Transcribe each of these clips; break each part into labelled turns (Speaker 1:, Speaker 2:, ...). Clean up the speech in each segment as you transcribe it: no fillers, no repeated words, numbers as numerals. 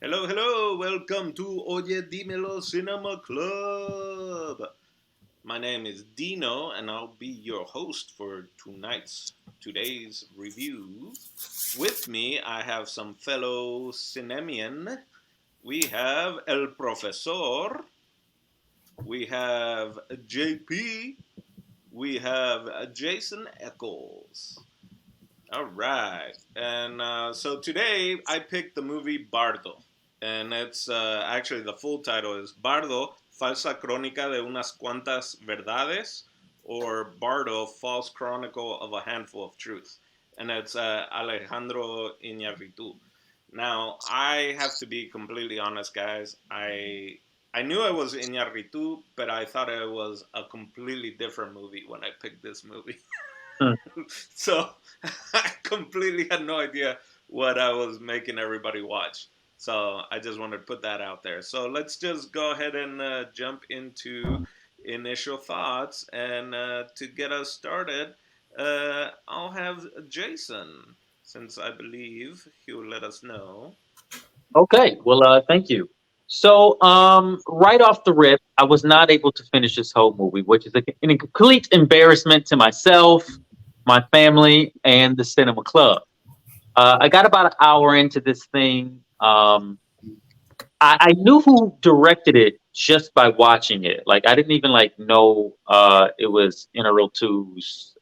Speaker 1: Hello, hello. Welcome to Oye Dimelo Cinema Club. My name is Dino, and I'll be your host for today's review. With me, I have some fellow cinemian. We have El Profesor. We have JP. We have Jason Eccles. All right. And so today I picked the movie Bardo. And it's actually the full title is Bardo, Falsa Crónica de unas cuantas verdades, or Bardo, False Chronicle of a Handful of Truth. And it's Alejandro Iñárritu. Now, I have to be completely honest, guys. I knew it was Iñárritu, but I thought it was a completely different movie when I picked this movie.
Speaker 2: Hmm.
Speaker 1: So I completely had no idea what I was making everybody watch. So I just wanted to put that out there. So let's just go ahead and jump into initial thoughts. And to get us started, I'll have Jason, since I believe he will let us know.
Speaker 2: Okay, well, thank you. So, right off the rip, I was not able to finish this whole movie, which is an complete embarrassment to myself, my family, and the cinema club. I got about an hour into this thing. I knew who directed it just by watching it. Like, I didn't even like know it was Integral 2's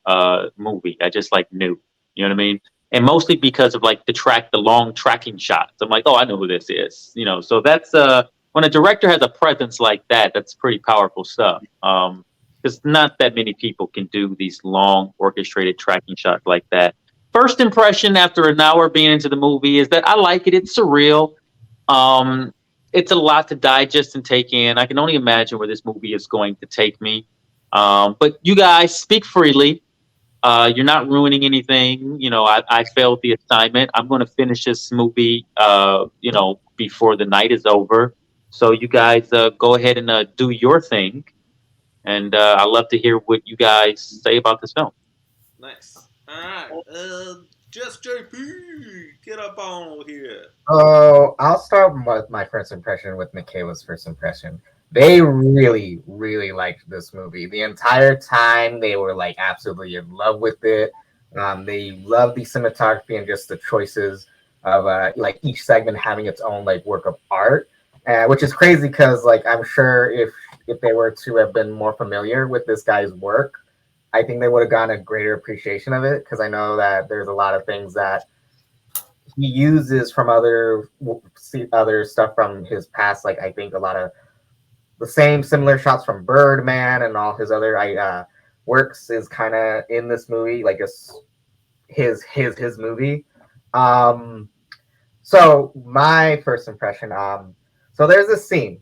Speaker 2: movie. I just like knew. You know what I mean? And mostly because of like the long tracking shots. I'm like, oh, I know who this is. So that's when a director has a presence like that, that's pretty powerful stuff. Because not that many people can do these long orchestrated tracking shots like that. First impression after an hour being into the movie is that I like it. It's surreal. Um, it's a lot to digest and take in. I can only imagine where this movie is going to take me. But you guys speak freely. You're not ruining anything. I failed the assignment. I'm going to finish this movie, before the night is over. So you guys go ahead and do your thing. And I love to hear what you guys say about this film.
Speaker 1: Nice. All right. Just JP, get up on here.
Speaker 3: Oh, I'll start with my first impression with Michaela's first impression. They really, really liked this movie. The entire time they were like absolutely in love with it. They loved the cinematography and just the choices of like each segment having its own like work of art, which is crazy because like I'm sure if they were to have been more familiar with this guy's work, I think they would have gotten a greater appreciation of it because I know that there's a lot of things that he uses from other stuff from his past. Like I think a lot of the same similar shots from Birdman and all his other works is kind of in this movie. Like it's his movie. Um, so my first impression. So there's this scene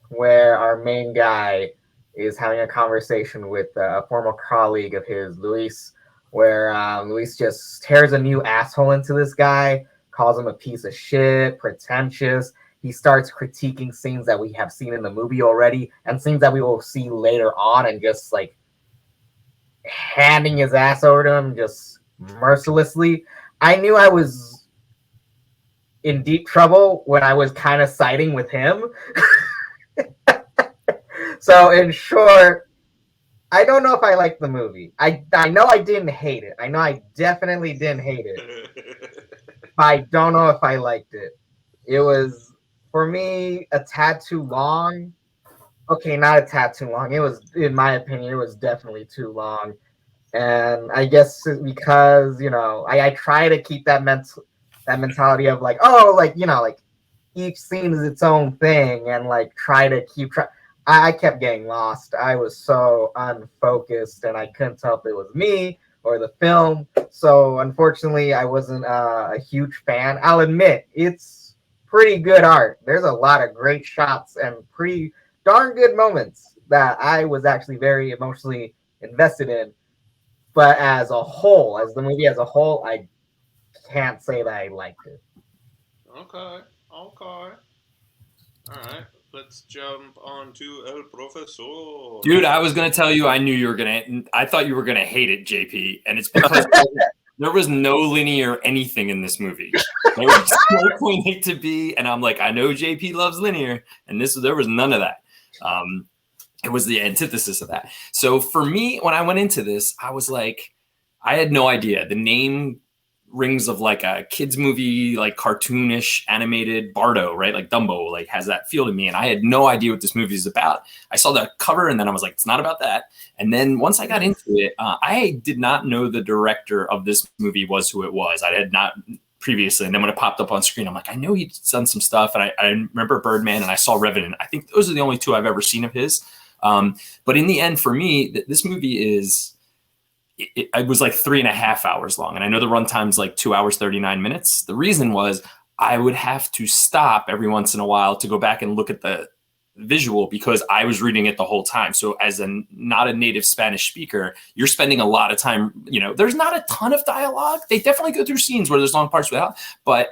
Speaker 3: where our main guy is having a conversation with a former colleague of his, Luis, where Luis just tears a new asshole into this guy, calls him a piece of shit, pretentious. He starts critiquing scenes that we have seen in the movie already and scenes that we will see later on, and just like handing his ass over to him just mercilessly. I knew I was in deep trouble when I was kind of siding with him. So in short, I don't know if I liked the movie. I know I didn't hate it. I know I definitely didn't hate it. But I don't know if I liked it. It was for me a tad too long. Okay, not a tad too long. It was, in my opinion, it was definitely too long. And I guess because I try to keep that mentality of like, oh, like like each scene is its own thing, and like try to keep track. I kept getting lost. I was so unfocused, and I couldn't tell if it was me or the film. So unfortunately, I wasn't a huge fan. I'll admit it's pretty good art. There's a lot of great shots and pretty darn good moments that I was actually very emotionally invested in. But as a whole, as the movie as a whole, I can't say that I liked it.
Speaker 1: Okay, okay. All right, let's jump on to El Profesor.
Speaker 4: Dude, I was gonna tell you I knew you were gonna. I thought you were gonna hate it, JP, and it's because There was no linear anything in this movie. There was no point A to B, and I'm like, I know JP loves linear, and there was none of that. It was the antithesis of that. So for me, when I went into this, I was like, I had no idea. The name rings of like a kids movie, like cartoonish animated Bardo, right? Like Dumbo, like has that feel to me. And I had no idea what this movie is about. I saw the cover and then I was like, it's not about that. And then once I got into it, I did not know the director of this movie was who it was. I had not previously. And then when it popped up on screen, I'm like, I know he's done some stuff. And I remember Birdman and I saw Revenant. I think those are the only two I've ever seen of his. But in the end, for me, this movie is, it was like 3.5 hours long. And I know the runtime's like 2 hours, 39 minutes. The reason was I would have to stop every once in a while to go back and look at the visual because I was reading it the whole time. So as not a native Spanish speaker, you're spending a lot of time, there's not a ton of dialogue. They definitely go through scenes where there's long parts without, but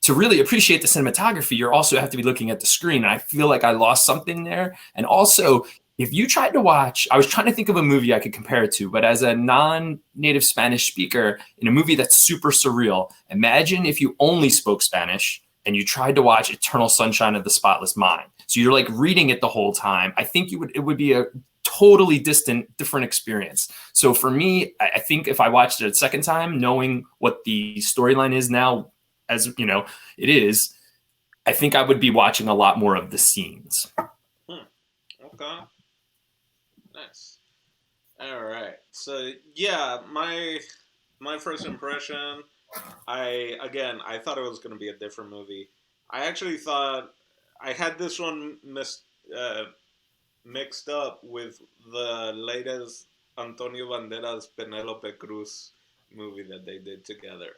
Speaker 4: to really appreciate the cinematography, you also have to be looking at the screen. And I feel like I lost something there. And also, if you tried to watch, I was trying to think of a movie I could compare it to, but as a non-native Spanish speaker in a movie that's super surreal, imagine if you only spoke Spanish and you tried to watch Eternal Sunshine of the Spotless Mind. So you're like reading it the whole time. I think it would be a totally different experience. So for me, I think if I watched it a second time, knowing what the storyline is now, as it is, I think I would be watching a lot more of the scenes.
Speaker 1: Okay. Nice. All right. So yeah, my first impression, I thought it was going to be a different movie. I actually thought I had this one mixed up with the latest Antonio Banderas Penelope Cruz movie that they did together,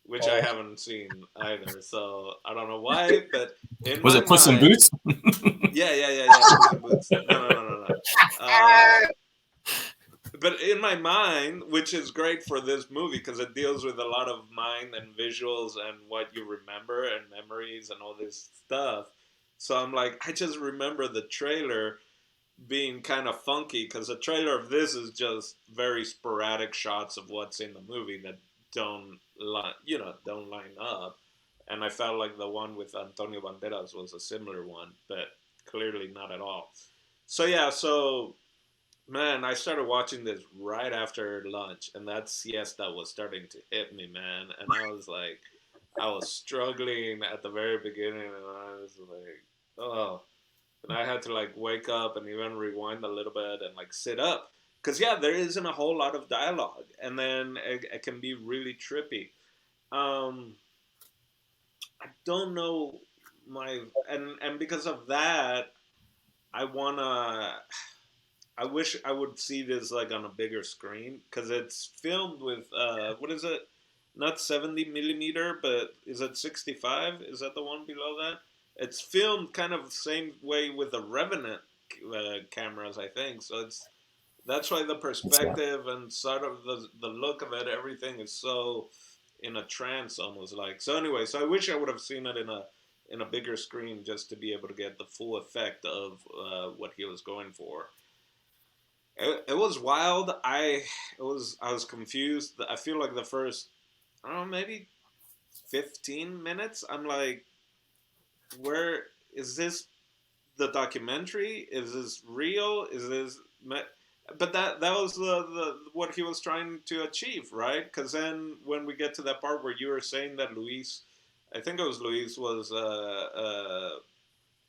Speaker 1: which I haven't seen either. So I don't know why, but
Speaker 4: was it Puss in Boots?
Speaker 1: Yeah. Puss in Boots. No. But in my mind, which is great for this movie because it deals with a lot of mind and visuals and what you remember and memories and all this stuff. So I'm like, I just remember the trailer being kind of funky because the trailer of this is just very sporadic shots of what's in the movie that don't line up. And I felt like the one with Antonio Banderas was a similar one, but clearly not at all. So yeah, man, I started watching this right after lunch, and that siesta was starting to hit me, man. And I was struggling at the very beginning, and I was like, oh. And I had to like wake up and even rewind a little bit and like sit up. Because yeah, there isn't a whole lot of dialogue, and then it can be really trippy. I don't know and because of that, I wish I would see this like on a bigger screen because it's filmed with what is it? Not 70 millimeter, but is it 65? Is that the one below that? It's filmed kind of the same way with the Revenant cameras, I think. So that's why the perspective and sort of the look of it, everything is so in a trance almost like. So anyway, so I wish I would have seen it in a bigger screen just to be able to get the full effect of what he was going for. It was wild. I was confused. I feel like the first, I don't know, maybe 15 minutes, I'm like, where is this the documentary? Is this real? Is this? But that was the what he was trying to achieve, right? Because then when we get to that part where you were saying that Luis, I think it was Luis, was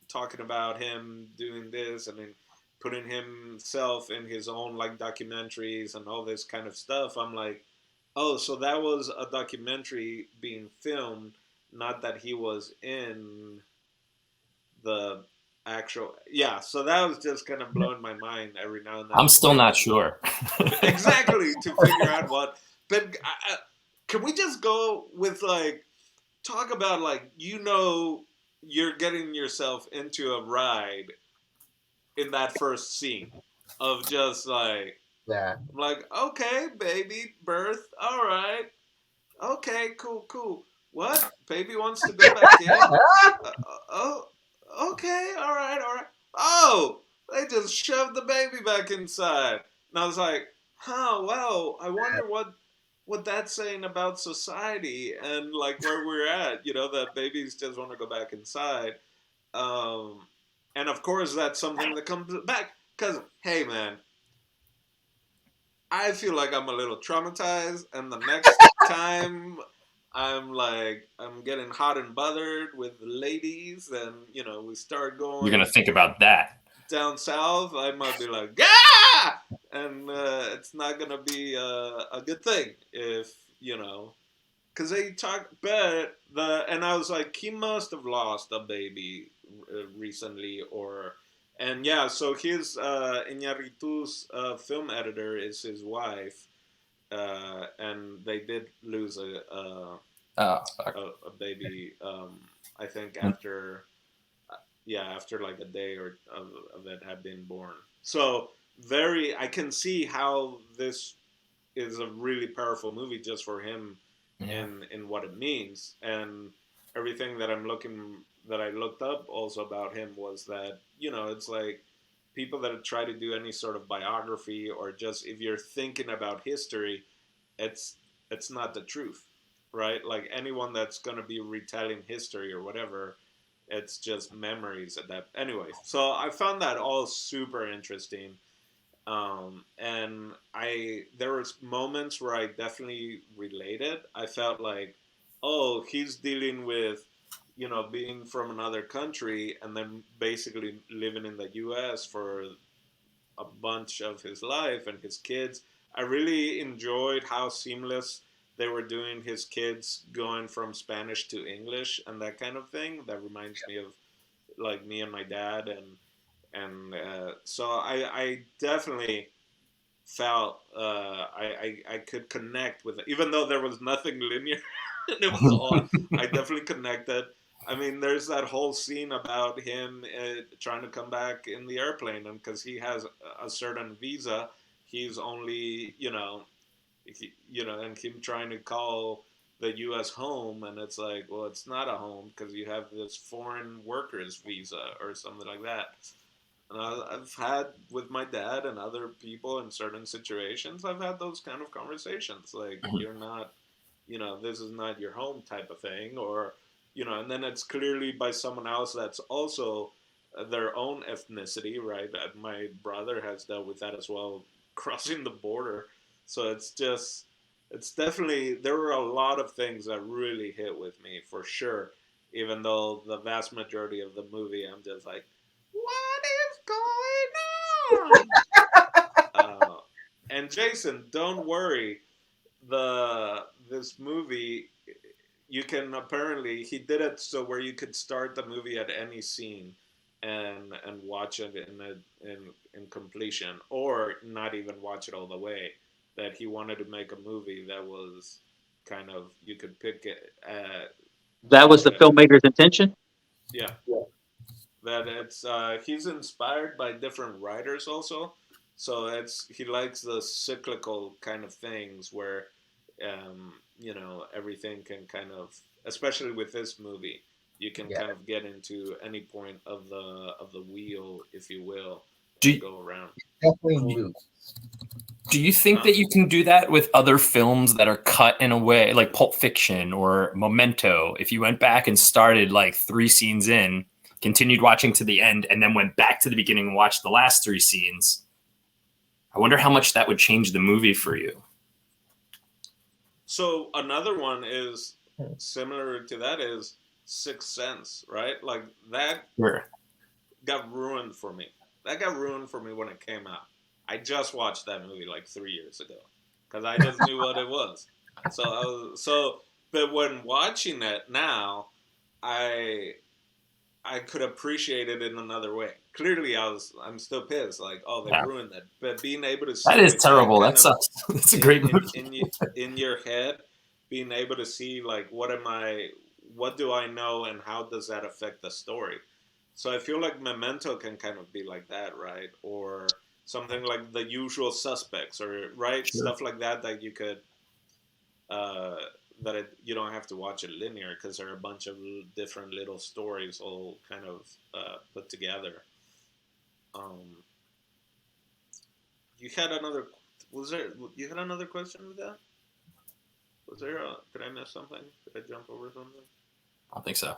Speaker 1: talking about him doing this and then putting himself in his own like documentaries and all this kind of stuff. I'm like, oh, so that was a documentary being filmed, not that he was in the actual. Yeah, so that was just kind of blowing my mind every now and then.
Speaker 4: I'm still not sure.
Speaker 1: Exactly, to figure out what. But can we just go with like, talk about like, you're getting yourself into a ride in that first scene of just like,
Speaker 3: Yeah.
Speaker 1: I'm like, okay, baby, birth, all right, okay, cool. What? Baby wants to go back in? Oh, okay, all right. Oh, they just shoved the baby back inside. And I was like, huh, well, I wonder what that's saying about society and like where we're at, that babies just want to go back inside. Um, and of course, that's something that comes back. Because, hey, man, I feel like I'm a little traumatized. And the next time I'm getting hot and bothered with ladies, and, we start
Speaker 4: You're gonna
Speaker 1: going
Speaker 4: think about that.
Speaker 1: down south, I might be like, yeah! And it's not going to be a good thing if, because they talk, and I was like, he must have lost a baby recently, and yeah, so his Iñárritu's film editor is his wife, and they did lose
Speaker 4: Oh, fuck.
Speaker 1: a baby. I think after after like a day or of it had been born. So I can see how this is a really powerful movie just for him in what it means. And everything that I looked up also about him was that, it's like people that try to do any sort of biography, or just if you're thinking about history, it's it's not the truth, right? Like anyone that's going to be retelling history or whatever, it's just memories at that. Anyway, so I found that all super interesting. And there was moments where I definitely related. I felt like, oh, he's dealing with, being from another country and then basically living in the U.S. for a bunch of his life and his kids. I really enjoyed how seamless they were doing his kids going from Spanish to English and that kind of thing. That reminds me of like me and my dad, and so I definitely felt I could connect with it, even though there was nothing linear. And it was all I definitely connected. I mean, there's that whole scene about him trying to come back in the airplane, and because he has a certain visa, he's only and him trying to call the U.S. home, and it's like, well, it's not a home because you have this foreign workers visa or something like that. And I've had with my dad and other people in certain situations, I've had those kind of conversations. Like, you're not, this is not your home type of thing. Or, and then it's clearly by someone else that's also their own ethnicity, right? My brother has dealt with that as well, crossing the border. So it's definitely, there were a lot of things that really hit with me for sure. Even though the vast majority of the movie, I'm just like, what is going on? And Jason, don't worry. This movie, you can apparently he did it so where you could start the movie at any scene, and watch it in completion, or not even watch it all the way. That he wanted to make a movie that was kind of, you could pick it.
Speaker 2: That was the filmmaker's intention.
Speaker 1: Yeah, that it's he's inspired by different writers also, so he likes the cyclical kind of things where everything can kind of, especially with this movie, you can kind of get into any point of the wheel, if you will, and go around.
Speaker 3: Definitely loops.
Speaker 4: Do you think that you can do that with other films that are cut in a way like Pulp Fiction or Memento? If you went back and started like 3 scenes in, continued watching to the end, and then went back to the beginning and watched the last 3 scenes, I wonder how much that would change the movie for you.
Speaker 1: So another one is similar to that is Sixth Sense, right? Like that got ruined for me. That got ruined for me when it came out. I just watched that movie like 3 years ago because I just knew what it was. But when watching it now, I could appreciate it in another way. Clearly, I'm still pissed. Like, oh, they ruined it. But being able to see
Speaker 4: that is terrible. That sucks. It's a great movie.
Speaker 1: In your head, being able to see like, what do I know, and how does that affect the story? So I feel like Memento can kind of be like that, right? Or something like The Usual Suspects, or stuff like that you could. You don't have to watch it linear because there are a bunch of different little stories all kind of put together. You had another question with that? Was there? Did I miss something? Did I jump over something?
Speaker 4: I don't think so.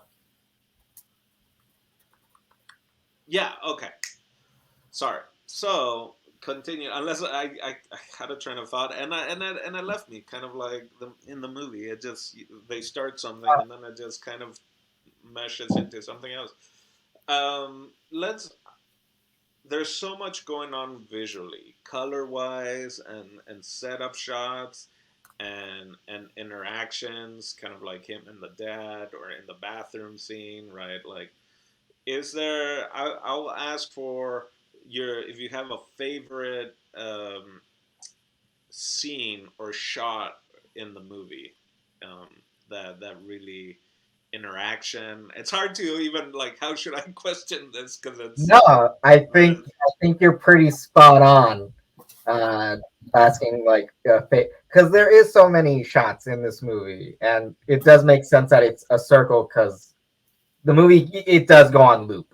Speaker 1: Yeah. Okay. Sorry. So continue. Unless I had a train of thought, and it left me kind of like in the movie. It just they start something, and then it just kind of meshes into something else. Let's. There's so much going on visually, color wise, and setup shots, and interactions, kind of like him and the dad, or in the bathroom scene, right? Like, is there? I'll ask for your if you have a favorite scene or shot in the movie um, that really interaction. It's hard to even like how should I question this because it's
Speaker 3: No, I think you're pretty spot on. Uh, Asking like because there is so many shots in this movie, and it does make sense that it's a circle because the movie it does go on loop.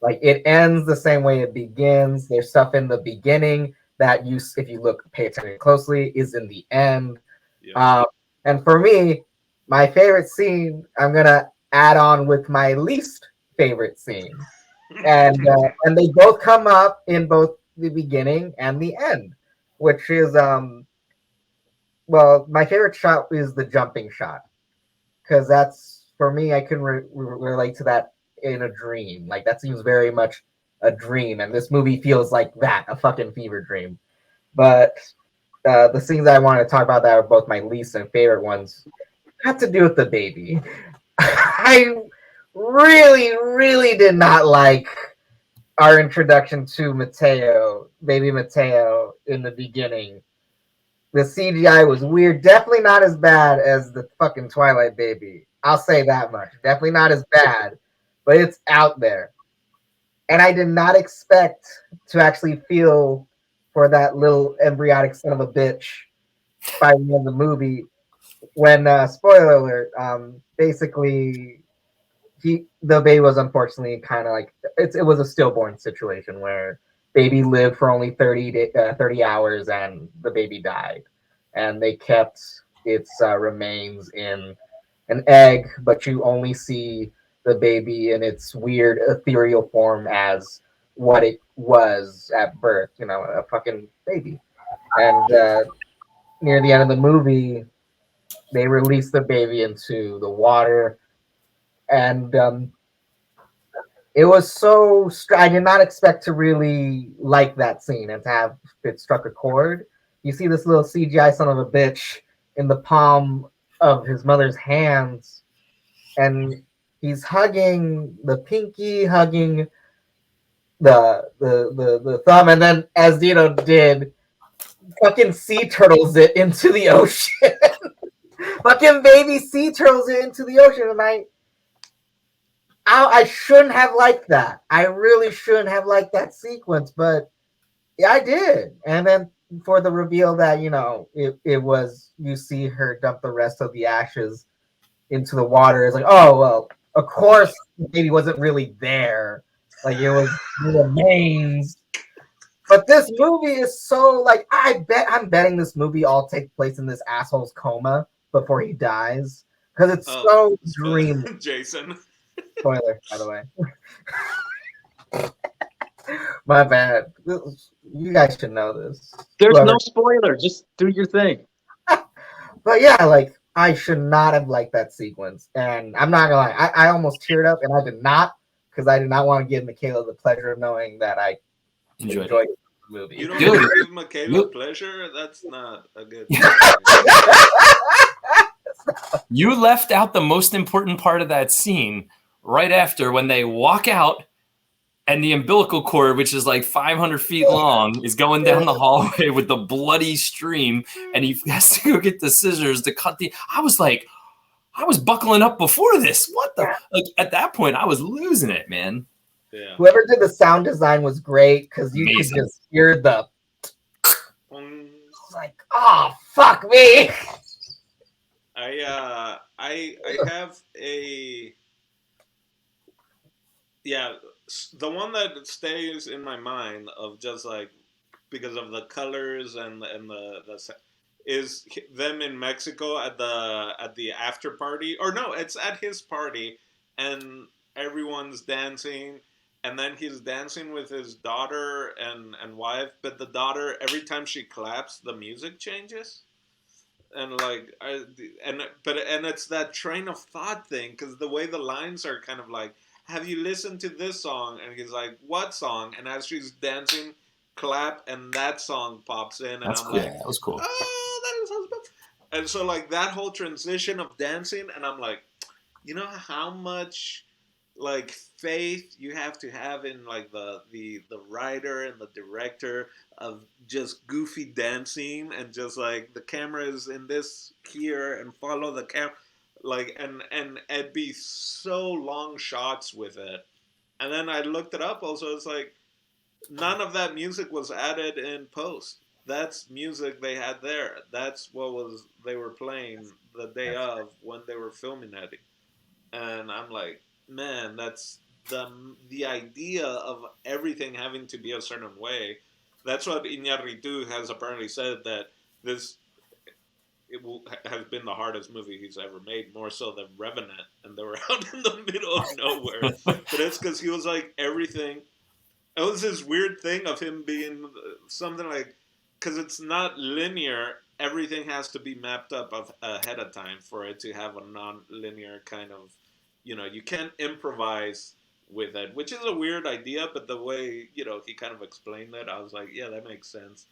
Speaker 3: Like it ends the same way it begins. There's stuff in the beginning that you, if you look, pay attention closely, is in the end.
Speaker 1: yeah.
Speaker 3: And for me, my favorite scene, I'm gonna add on with my least favorite scene, and they both come up in both the beginning and the end, which is well, my favorite shot is the jumping shot because that's for me. I can relate to that in a dream. Like that seems very much a dream, and this movie feels like that, a fucking fever dream. But the scenes I want to talk about that are both my least and favorite ones have to do with the baby. I really did not like our introduction to Mateo, baby Mateo, in the beginning. The CGI was weird. Definitely not as bad as the fucking Twilight baby. I'll say that much. Definitely not as bad, but it's out there. And I did not expect to actually feel for that little embryonic son of a bitch by the end of the movie. When spoiler alert, basically the baby was unfortunately kind of like it was a stillborn situation where baby lived for only 30 hours and the baby died, and they kept its remains in an egg, but you only see the baby in its weird ethereal form as what it was at birth, a fucking baby. And near the end of the movie, they release the baby into the water, and it was so. I did not expect to really like that scene and to have it struck a chord. You see this little CGI son of a bitch in the palm of his mother's hands, and he's hugging the pinky, hugging the thumb, and then as Dino did, fucking sea turtles it into the ocean. Fucking baby sea turtles it into the ocean, and I shouldn't have liked that. I really shouldn't have liked that sequence, but yeah, I did. And then for the reveal that it was, you see her dump the rest of the ashes into the water. It's like, oh well, of course the baby wasn't really there. Like it was the remains. But this movie is so like I'm betting this movie all takes place in this asshole's coma before he dies because it's so dreamy.
Speaker 1: Jason.
Speaker 3: Spoiler, by the way. My bad. You guys should know this.
Speaker 2: There's no spoiler. Just do your thing.
Speaker 3: But yeah, like I should not have liked that sequence, and I'm not gonna lie, I almost teared up, and I did not because I did not want to give Michaela the pleasure of knowing that I enjoyed the movie.
Speaker 1: You don't give Michaela pleasure? That's not a good thing.
Speaker 4: You left out the most important part of that scene right after when they walk out and the umbilical cord, which is like 500 feet long, is going down the hallway with the bloody stream, and he has to go get the scissors to cut I was like, I was buckling up before this. What the? Like, at that point, I was losing it, man.
Speaker 1: Yeah.
Speaker 3: Whoever did the sound design was great because you could just hear the. Like, oh fuck me!
Speaker 1: I have a the one that stays in my mind of just like because of the colors and the is them in Mexico at the after party, or no, it's at his party, and everyone's dancing, and then he's dancing with his daughter and wife, but the daughter, every time she claps, the music changes, and like and it's that train of thought thing, because the way the lines are kind of like, have you listened to this song? And he's like, what song? And as she's dancing, clap, and that song pops in, and
Speaker 4: That's
Speaker 1: I'm
Speaker 4: cool.
Speaker 1: like,
Speaker 4: Yeah, that was cool.
Speaker 1: oh, that is so. And so like that whole transition of dancing, and I'm like, you know how much like faith you have to have in like the writer and the director of just goofy dancing, and just like the camera is in this here and follow the camera, like, and it'd be so long shots with it. And then I looked it up also, it's like none of that music was added in post. That's music they had there. That's what was they were playing the day of when they were filming it. And I'm like, man, that's the idea of everything having to be a certain way. That's what Iñárritu has apparently said, that this has been the hardest movie he's ever made, more so than Revenant, and they were out in the middle of nowhere. But it's because he was like everything. It was this weird thing of him being something like, because it's not linear. Everything has to be mapped up ahead of time for it to have a non-linear kind of, you can't improvise with it, which is a weird idea. But the way he kind of explained it, I was like, yeah, that makes sense.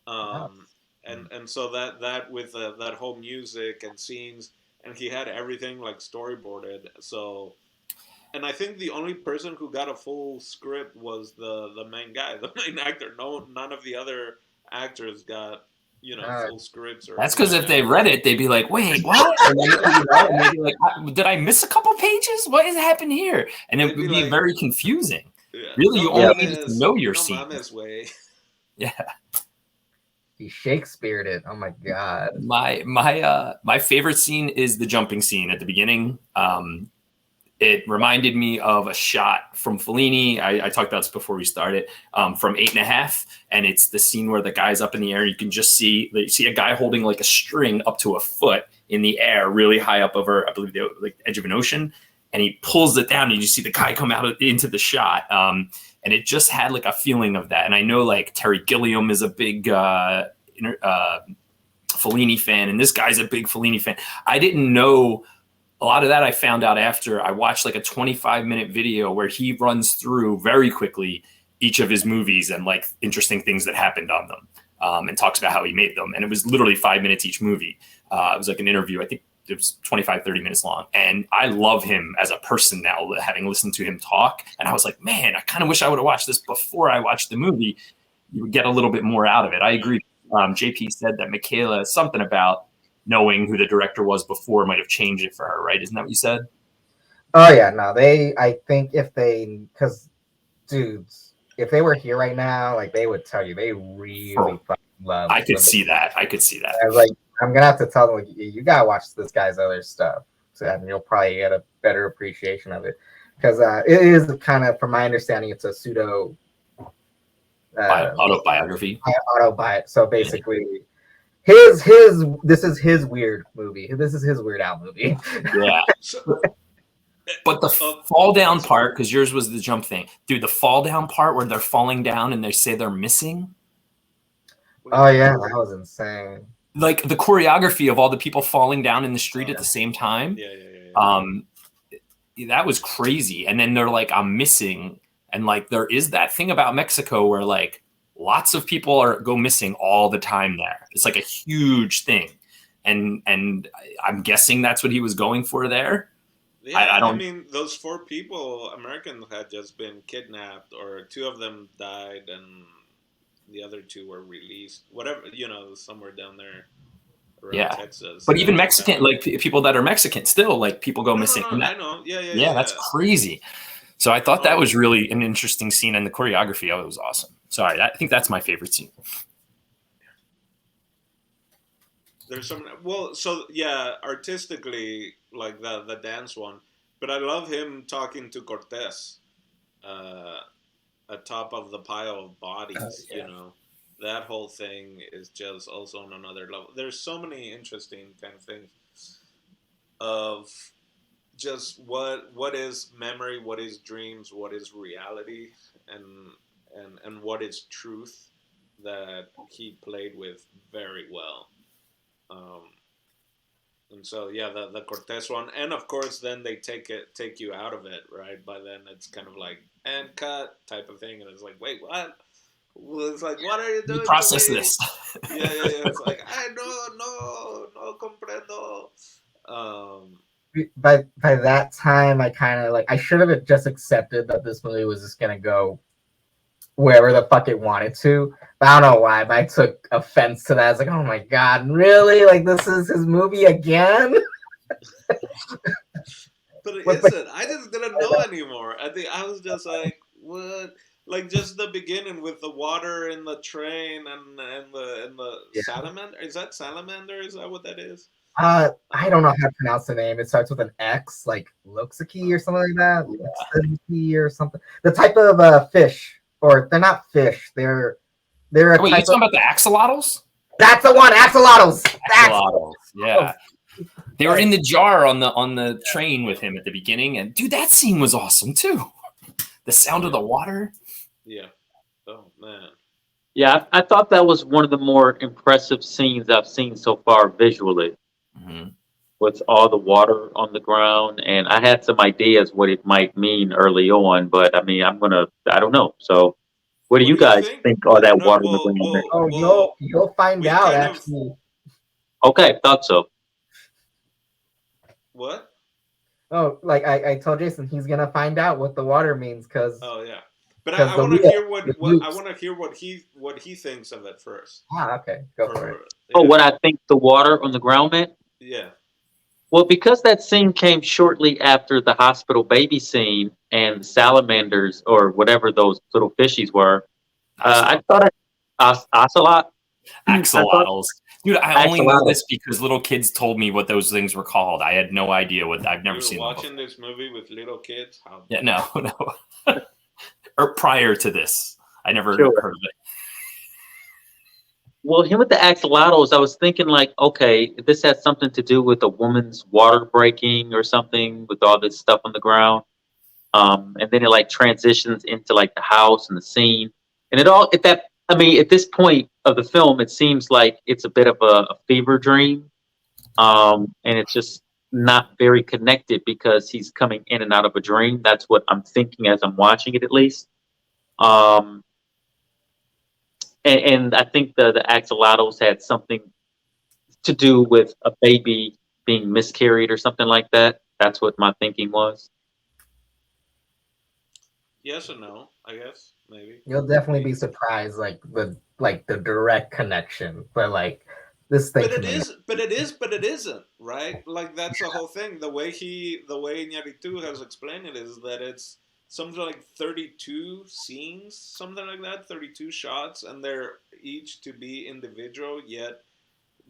Speaker 1: And so that with that whole music and scenes, and he had everything like storyboarded. So, and I think the only person who got a full script was the main guy, the main actor. None of the other actors got full scripts. Or
Speaker 4: That's because if they read it, they'd be like, "Wait, what?" And then they'd be like, "Did I miss a couple pages? What has happened here?" And it would be like, very confusing. Yeah, really, you only need to know your scene.
Speaker 1: Way.
Speaker 4: Yeah.
Speaker 3: He Shakespeare'd it. Oh my god.
Speaker 4: My favorite scene is the jumping scene at the beginning. It reminded me of a shot from Fellini. I talked about this before we started, from 8½, and it's the scene where the guy's up in the air. And you can just see a guy holding like a string up to a foot in the air, really high up over, I believe, the edge of an ocean, and he pulls it down, and you see the guy come out into the shot. And it just had like a feeling of that. And I know like Terry Gilliam is a big Fellini fan, and this guy's a big Fellini fan. I didn't know. A lot of that I found out after I watched like a 25-minute video where he runs through very quickly each of his movies and like interesting things that happened on them, and talks about how he made them. And it was literally 5 minutes each movie. It was like an interview. I think it was 25, 30 minutes long. And I love him as a person now, having listened to him talk. And I was like, man, I kind of wish I would have watched this before I watched the movie. You would get a little bit more out of it. I agree. JP said that Michaela, something about knowing who the director was before might have changed it for her, right? Isn't that what you said?
Speaker 3: Oh yeah, no, I think because dudes, if they were here right now, like they would tell you they really fucking love.
Speaker 4: I could see that. I
Speaker 3: was like, I'm gonna have to tell them, like, you gotta watch this guy's other stuff, and you'll probably get a better appreciation of it, because it is kind of, from my understanding, it's a pseudo
Speaker 4: autobiography.
Speaker 3: So basically. This is his weird movie. This is his Weird Al movie.
Speaker 4: Yeah. But the fall down part, because yours was the jump thing, dude, the fall down part where they're falling down and they say they're missing.
Speaker 3: Oh yeah, that was insane.
Speaker 4: Like the choreography of all the people falling down in the street at the same time.
Speaker 1: Yeah.
Speaker 4: That was crazy. And then they're like, I'm missing. And like, there is that thing about Mexico where like, lots of people go missing all the time there. It's like a huge thing. And I'm guessing that's what he was going for there.
Speaker 1: Yeah, I mean, those 4 people, Americans, had just been kidnapped, or 2 of them died, and the other 2 were released. Whatever, somewhere down there around Texas.
Speaker 4: But even Mexican, like people that are Mexican, still, like people go missing.
Speaker 1: I know. Yeah,
Speaker 4: that's crazy. So I thought that was really an interesting scene, and the choreography of it was awesome. Sorry, I think that's my favorite scene.
Speaker 1: There's some, artistically, like the dance one, but I love him talking to Cortez, atop of the pile of bodies, that whole thing is just also on another level. There's so many interesting kind of things of just what is memory, what is dreams, what is reality, and and what is truth that he played with very well. Um, and so yeah, the Cortez one, and of course then they take you out of it, right? By then it's kind of like and cut type of thing, and it's like wait what? Well, it's like what are you
Speaker 4: Let me
Speaker 1: doing to
Speaker 4: process
Speaker 1: me?
Speaker 4: this.
Speaker 1: Yeah. It's like I no comprendo.
Speaker 3: By that time, I kind of like I should have just accepted that this movie was just gonna go wherever the fuck it wanted to. But I don't know why, but I took offense to that. I was like, oh my god, really? Like this is his movie again?
Speaker 1: But it
Speaker 3: With the,
Speaker 1: isn't. I just didn't know anymore. I think I was just like, what? Like just the beginning with the water in the train and the
Speaker 3: yeah.
Speaker 1: salamander. Is that salamander? Is that what that is?
Speaker 3: I don't know how to pronounce the name. It starts with an X, like Loxaki or something like that. Loxaki or something. The type of fish, or they're not fish. They're a
Speaker 4: Wait, you
Speaker 3: type
Speaker 4: talking
Speaker 3: of.
Speaker 4: about the axolotls?
Speaker 3: That's the one, axolotls.
Speaker 4: Axolotls, yeah. They were in the jar on the train with him at the beginning, and dude, that scene was awesome too. The sound of the water.
Speaker 1: Yeah. Oh man.
Speaker 2: Yeah, I thought that was one of the more impressive scenes I've seen so far visually,
Speaker 4: Mm-hmm.
Speaker 2: with all the water on the ground. And I had some ideas what it might mean early on, but I mean, I don't know. So, what do
Speaker 1: What
Speaker 2: you
Speaker 1: do you
Speaker 2: guys
Speaker 1: think?
Speaker 2: think all
Speaker 1: What?
Speaker 2: that
Speaker 1: No.
Speaker 2: water on the ground meant?
Speaker 3: Oh,
Speaker 1: Well.
Speaker 3: you'll find
Speaker 1: We
Speaker 3: out
Speaker 1: kind of
Speaker 3: actually.
Speaker 2: Okay, thought so.
Speaker 1: what?
Speaker 3: Oh, like I told Jason, he's gonna find out what the water means because
Speaker 1: Oh yeah. But I
Speaker 3: the
Speaker 1: want to
Speaker 3: wheel,
Speaker 1: hear
Speaker 3: the
Speaker 1: what I
Speaker 3: roots.
Speaker 1: want to hear what he thinks of it first.
Speaker 3: Okay, go for it.
Speaker 2: Oh,
Speaker 1: Yeah.
Speaker 2: what I think the water on the ground meant?
Speaker 1: Yeah.
Speaker 2: Well, because that scene came shortly after the hospital baby scene and salamanders or whatever those little fishies were, I thought ocelot. I thought
Speaker 4: Axolotls. Dude, I only know
Speaker 2: axolotl.
Speaker 4: this because little kids told me what those things were called. I had no idea what I've never
Speaker 1: You're
Speaker 4: seen them
Speaker 1: watching
Speaker 4: before.
Speaker 1: this movie with little kids. How?
Speaker 4: Yeah, no. Or prior to this, I never
Speaker 2: Sure.
Speaker 4: heard of it.
Speaker 2: Well, him with the axolotls, I was thinking like, okay, this has something to do with a woman's water breaking or something with all this stuff on the ground. And then it like transitions into like the house and the scene, and it all at that. I mean, at this point of the film, it seems like it's a bit of a fever dream, and it's just not very connected because he's coming in and out of a dream. That's what I'm thinking as I'm watching it, at least. Um, and I think the axolotls had something to do with a baby being miscarried or something like that. That's what my thinking was.
Speaker 1: Yes or no? I guess maybe.
Speaker 3: You'll definitely be surprised, like the direct connection. But like this thing
Speaker 1: But it
Speaker 3: can be.
Speaker 1: is. But it isn't. Right? Like that's the whole thing. The way Iñárritu has explained it is that it's something like 32 scenes, something like that, 32 shots, and they're each to be individual, yet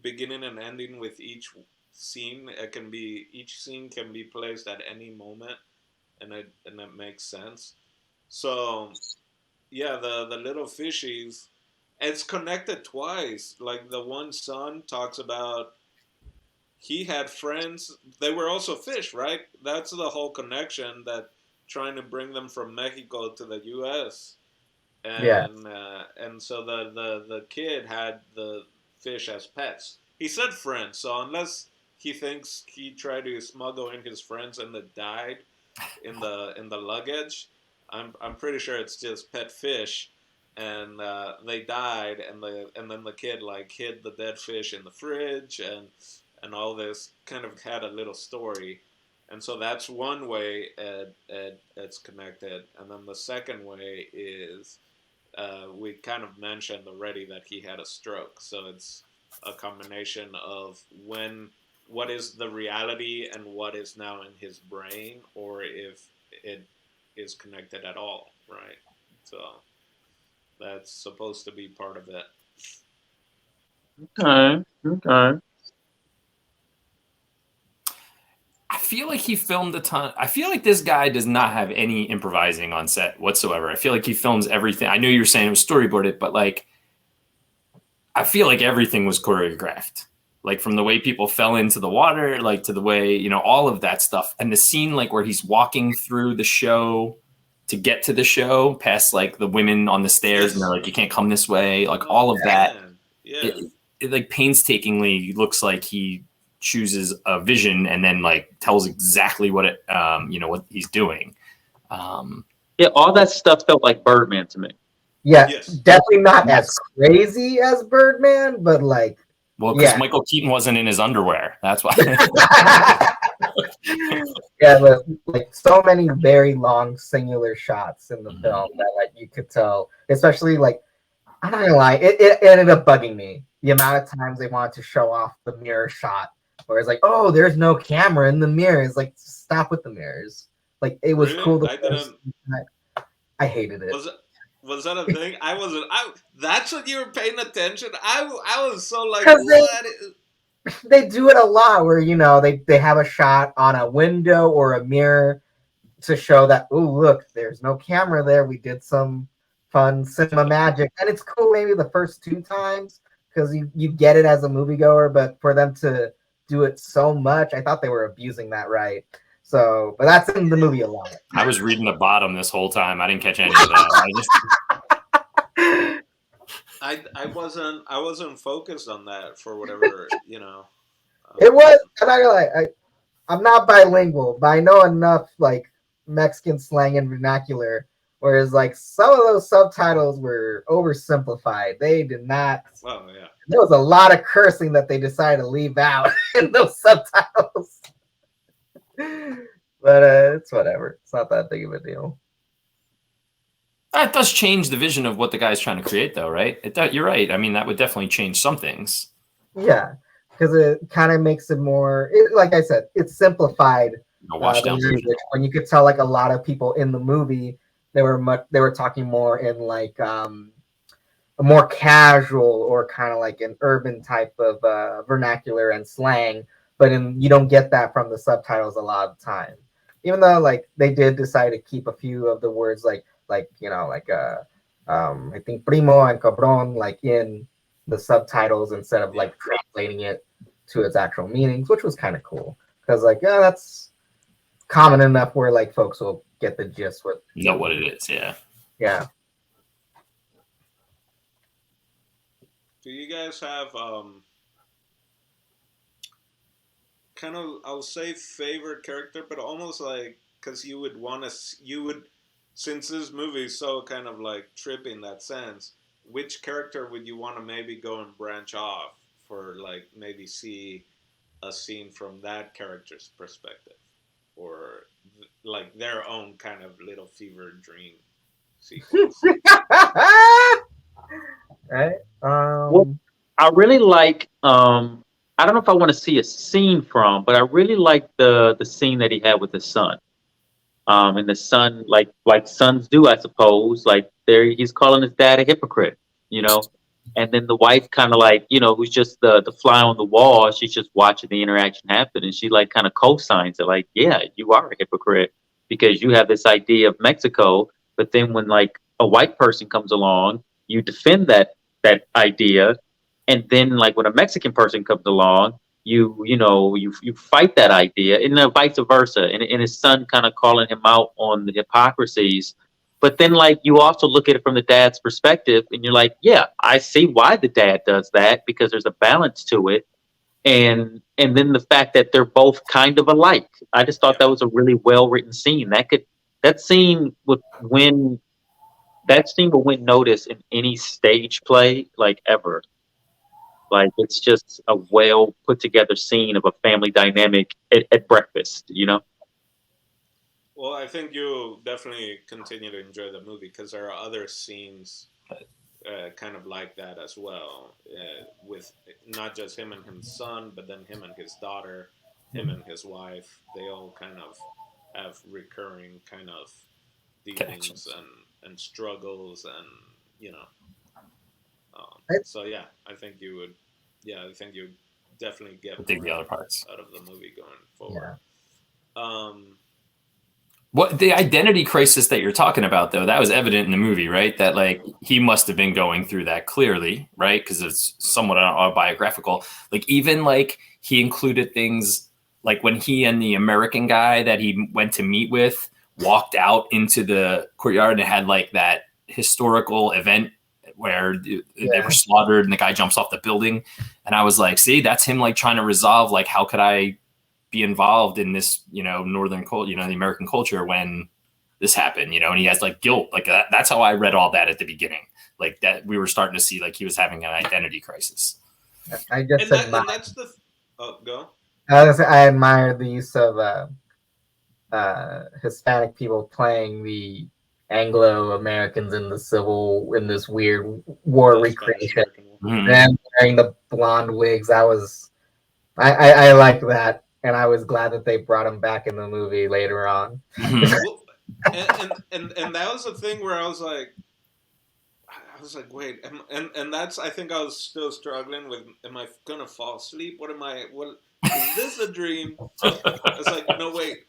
Speaker 1: beginning and ending with each scene. Each scene can be placed at any moment, and it makes sense. So yeah, the little fishies, it's connected twice. Like the one son talks about he had friends. They were also fish, right? That's the whole connection that trying to bring them from Mexico to the U.S.
Speaker 3: Yeah.
Speaker 1: And so the kid had the fish as pets. He said friends, so unless he thinks he tried to smuggle in his friends and they died in the luggage, I'm pretty sure it's just pet fish, and they died, and then the kid like hid the dead fish in the fridge, and all this kind of had a little story, and so that's one way it's connected, and then the second way is we kind of mentioned already that he had a stroke, so it's a combination of what is the reality and what is now in his brain, or if it is connected at all, right? So that's supposed to be part of it.
Speaker 2: Okay.
Speaker 4: I feel like he filmed a ton. I feel like this guy does not have any improvising on set whatsoever. I feel like he films everything. I know you were saying it was storyboarded, but like I feel like everything was choreographed. Like from the way people fell into the water, like to the way, you know, all of that stuff. And the scene like where he's walking through the show to get to the show past like the women on the stairs and they're like, you can't come this way. Like all of that.
Speaker 1: Yeah.
Speaker 4: It like painstakingly looks like he chooses a vision and then like tells exactly what it, you know, what he's doing.
Speaker 2: Yeah, all that stuff felt like Birdman to me.
Speaker 3: Yeah,
Speaker 1: Yes.
Speaker 3: definitely not as crazy as Birdman, but like,
Speaker 4: well, because Michael Keaton wasn't in his underwear. That's why.
Speaker 3: Yeah, but like so many very long singular shots in the film that like you could tell, especially like, I'm not gonna lie, it ended up bugging me. The amount of times they wanted to show off the mirror shot, where it's like, oh, there's no camera in the mirror. It's like, stop with the mirrors. Like it was
Speaker 1: Really?
Speaker 3: cool.
Speaker 1: I
Speaker 3: hated it.
Speaker 1: Was that a thing? I wasn't. That's what you were paying attention. I was so like,
Speaker 3: what? They do it a lot, where you know they have a shot on a window or a mirror to show that, oh look, there's no camera there. We did some fun cinema magic, and it's cool maybe the first 2 times because you get it as a moviegoer, but for them to do it so much, I thought they were abusing that right. So, but that's in the movie a lot.
Speaker 4: I was reading the bottom this whole time. I didn't catch any of that.
Speaker 1: I wasn't focused on that for whatever, you know.
Speaker 3: It was, and I'm not bilingual, but I know enough like Mexican slang and vernacular. Whereas like some of those subtitles were oversimplified. They did not.
Speaker 1: Oh yeah.
Speaker 3: There was a lot of cursing that they decided to leave out in those subtitles. But it's whatever. It's not that big of a deal.
Speaker 4: That does change the vision of what the guy's trying to create, though, right? You're right. I mean, that would definitely change some things.
Speaker 3: Yeah, because it kind of makes it more. Like I said, it's simplified. When you could tell, like a lot of people in the movie, they were talking more in like a more casual or kind of like an urban type of vernacular and slang. But you don't get that from the subtitles a lot of the time. Even though like they did decide to keep a few of the words like you know like I think primo and cabron like in the subtitles instead of like translating it to its actual meanings, which was kind of cool because like that's common enough where like folks will get the gist with
Speaker 4: know what it is.
Speaker 3: Yeah.
Speaker 1: Do you guys have kind of, I'll say favorite character, but almost like, because you would, since this movie is so kind of like trippy in that sense, which character would you want to maybe go and branch off for, like maybe see a scene from that character's perspective, or like their own kind of little fever dream sequence?
Speaker 3: Right.
Speaker 2: Well, I really like. I don't know if I want to see a scene from, but I really like the scene that he had with his son. And the son, like sons do, I suppose. Like he's calling his dad a hypocrite, you know. And then the wife, kind of like, you know, who's just the fly on the wall. She's just watching the interaction happen, and she like kind of co-signs it, like, yeah, you are a hypocrite because you have this idea of Mexico, but then when like a white person comes along, you defend that idea, and then like when a Mexican person comes along, you fight that idea, and then vice versa. And his son kind of calling him out on the hypocrisies. But then like you also look at it from the dad's perspective, and you're like, yeah, I see why the dad does that, because there's a balance to it. And then the fact that they're both kind of alike. I just thought that was a really well written scene. That scene would win notice in any stage play like ever. Like it's just a well put together scene of a family dynamic at breakfast, you know?
Speaker 1: Well, I think you'll definitely continue to enjoy the movie because there are other scenes kind of like that as well, with not just him and his son, but then him and his daughter, him and his wife. They all kind of have recurring kind of dealings and struggles, and you know. So yeah, I think you would. Yeah, I think you definitely get
Speaker 4: the other parts
Speaker 1: out of the movie going forward. Yeah.
Speaker 4: What the identity crisis that you're talking about, though, that was evident in the movie, right? That like he must have been going through that clearly, right? Because it's somewhat autobiographical. Like even like he included things like when he and the American guy that he went to meet with walked out into the courtyard and it had like that historical event where they were slaughtered and the guy jumps off the building. And I was like, see, that's him like trying to resolve like how could I be involved in this, northern culture, the American culture when this happened, and he has like guilt, like that's how I read all that at the beginning, like that we were starting to see like he was having an identity crisis.
Speaker 3: I just
Speaker 1: and that's the go.
Speaker 3: I admire the use of Hispanic people playing the Anglo-Americans in this weird war recreation, and wearing the blonde wigs. I like that. And I was glad that they brought him back in the movie later on.
Speaker 1: Well, and that was the thing where I was like, wait, and that's I think I was still struggling with. Am I gonna fall asleep? What is this a dream? It's like, no wait,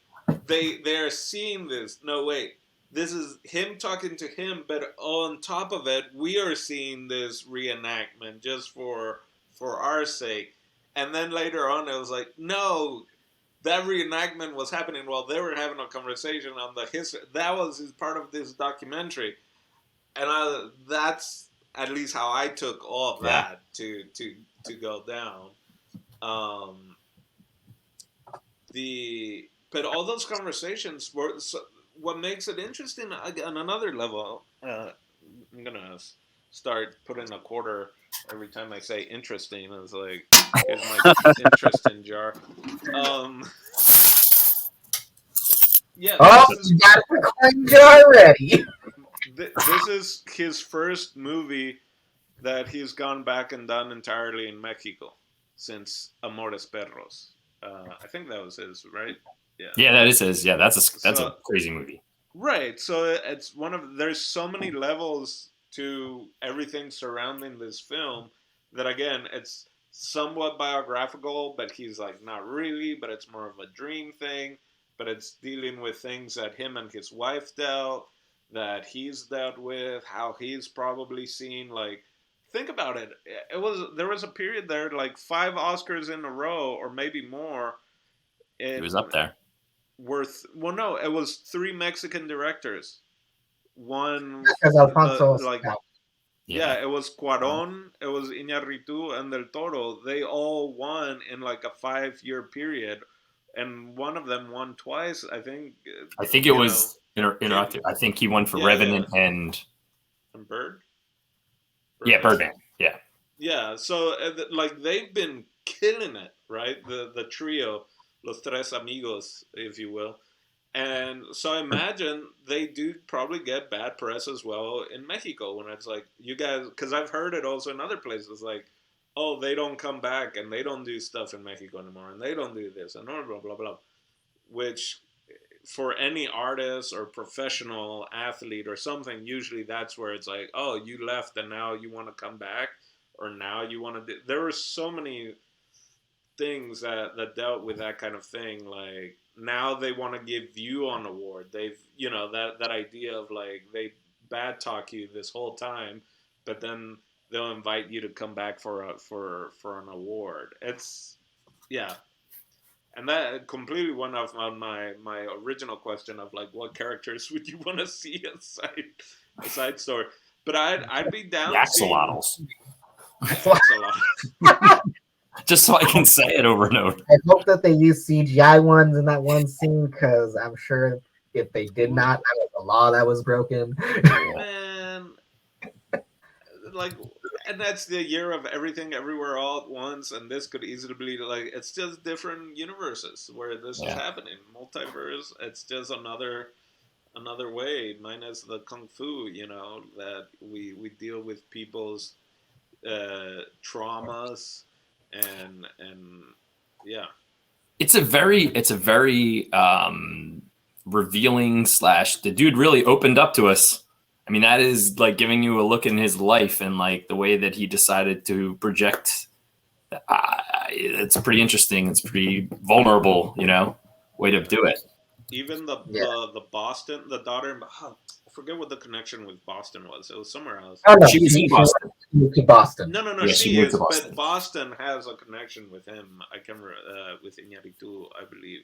Speaker 1: they're seeing this. No wait, this is him talking to him, but on top of it, we are seeing this reenactment just for our sake. And then later on, it was like, no, that reenactment was happening while they were having a conversation on the history. That was part of this documentary. And that's at least how I took all of that to go down. But all those conversations were, what makes it interesting on another level, I'm going to start putting a quarter every time I say interesting. It's like, here's my interesting jar. Yeah.
Speaker 3: Oh, you got the coin jar ready.
Speaker 1: This is his first movie that he's gone back and done entirely in Mexico since Amores Perros. I think that was his, right? Yeah.
Speaker 4: Yeah, that is his. Yeah, that's a crazy movie.
Speaker 1: Right. So it's there's so many levels to everything surrounding this film that, again, it's somewhat biographical, but he's like, not really, but it's more of a dream thing, but it's dealing with things that him and his wife dealt, that he's dealt with, how he's probably seen, like, think about it. There was a period there, like 5 Oscars in a row, or maybe more.
Speaker 4: It was up there.
Speaker 1: No, it was 3 Mexican directors. One,
Speaker 3: because Alfonso,
Speaker 1: it was Cuarón, it was Iñárritu, and Del Toro. They all won in like a 5-year period, and one of them won twice. I think
Speaker 4: it was Interactive. I think he won for Revenant and
Speaker 1: Bird.
Speaker 4: Yeah, Birdman. Yeah.
Speaker 1: Yeah. So like they've been killing it, right? The trio, Los Tres Amigos, if you will. And so I imagine they do probably get bad press as well in Mexico when it's like, you guys, because I've heard it also in other places, like, oh, they don't come back and they don't do stuff in Mexico anymore and they don't do this and blah, blah, blah, blah. Which for any artist or professional athlete or something, usually that's where it's like, oh, you left and now you want to come back, or now you want to do. There were so many things that dealt with that kind of thing, like, now they want to give you an award. They've, that idea of like, they bad talk you this whole time, but then they'll invite you to come back for an award. It's, yeah. And that completely went off on my original question of like, what characters would you want to see aside story? But I'd be down.
Speaker 4: Axolotls.
Speaker 1: Axolotls.
Speaker 4: Just so I can say it over and over.
Speaker 3: I hope that they use CGI ones in that one scene, because I'm sure if they did not, that was a law that was broken.
Speaker 1: Man, like, and that's the year of everything everywhere all at once, and this could easily be like, it's just different universes where this is happening. Multiverse, it's just another way, minus the kung fu, that we deal with people's traumas. And yeah, it's a very
Speaker 4: revealing / the dude really opened up to us. I mean, that is like giving you a look in his life and like the way that he decided to project. It's pretty interesting. It's pretty vulnerable, way to do it.
Speaker 1: even the Boston, the daughter. I forget what the connection with Boston was. It was somewhere else.
Speaker 3: Oh no,
Speaker 4: She was in Boston.
Speaker 3: moved to Boston.
Speaker 1: No.
Speaker 4: Yeah,
Speaker 1: She
Speaker 4: she moved
Speaker 1: is,
Speaker 4: to Boston.
Speaker 1: but Boston has a connection with him. I can with Iñárritu, I believe.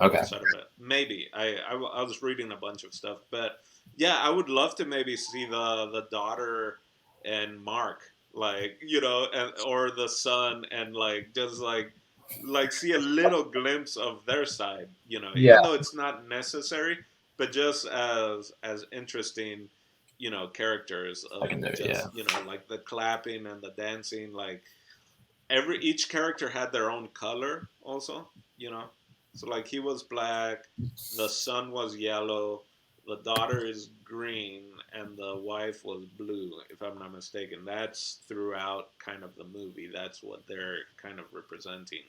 Speaker 4: Okay.
Speaker 1: Outside of it, maybe I was reading a bunch of stuff, but yeah, I would love to maybe see the daughter and Mark, like and or the son, and like just like see a little glimpse of their side,
Speaker 3: Yeah.
Speaker 1: even though it's not necessary, but just as interesting, characters of
Speaker 4: Secondary,
Speaker 1: just like the clapping and the dancing, like each character had their own color also, so like he was black, the son was yellow, the daughter is green, and the wife was blue, if I'm not mistaken. That's throughout kind of the movie. That's what they're kind of representing.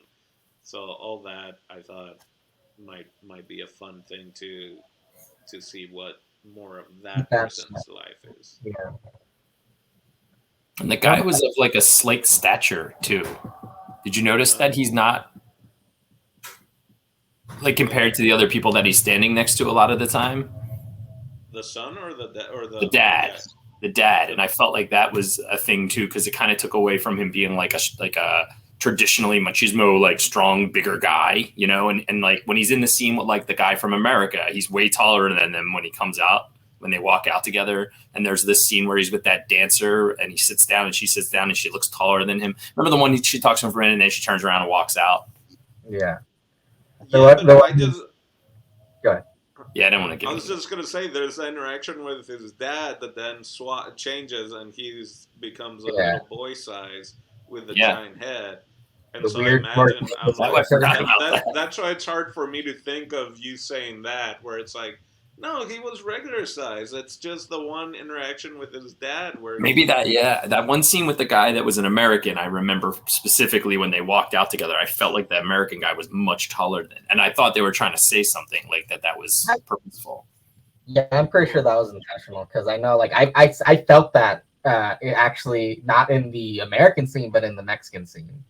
Speaker 1: So all that I thought might be a fun thing to see what more of that person's life is.
Speaker 3: Yeah.
Speaker 4: And the guy was of like a slight stature too. Did you notice that he's not like compared to the other people that he's standing next to a lot of the time?
Speaker 1: The son or the
Speaker 4: dad? The dad, and I felt like that was a thing too because it kind of took away from him being like a traditionally machismo, like strong, bigger guy, and like when he's in the scene with like the guy from America, he's way taller than them when he comes out. When they walk out together, and there's this scene where he's with that dancer and he sits down and she sits down and she looks taller than him. Remember the one she talks to him for a minute and then she turns around and walks out?
Speaker 3: Yeah.
Speaker 1: Go ahead.
Speaker 4: Yeah, I didn't want to get.
Speaker 1: I was just gonna say there's an interaction with his dad that then changes and he becomes a little boy size with a giant head. And
Speaker 3: the
Speaker 1: so
Speaker 3: weird
Speaker 1: I imagine
Speaker 4: that's
Speaker 1: why it's hard for me to think of you saying that, where it's like, no, he was regular size. It's just the one interaction with his dad where
Speaker 4: maybe that one scene with the guy that was an American. I remember specifically when they walked out together. I felt like the American guy was much taller than, and I thought they were trying to say something like that was purposeful.
Speaker 3: Yeah, I'm pretty sure that was intentional because I know, like, I felt that actually not in the American scene, but in the Mexican scene,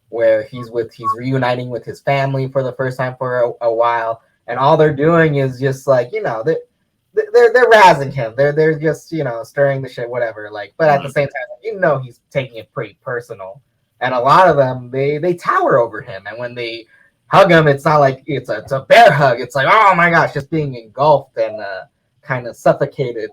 Speaker 3: where he's reuniting with his family for the first time for a while. And all they're doing is just like, they're razzing him. They're just, stirring the shit, whatever. Like, but at the same time, he's taking it pretty personal. And a lot of them, they tower over him. And when they hug him, it's not like it's a bear hug. It's like, oh my gosh, just being engulfed and kind of suffocated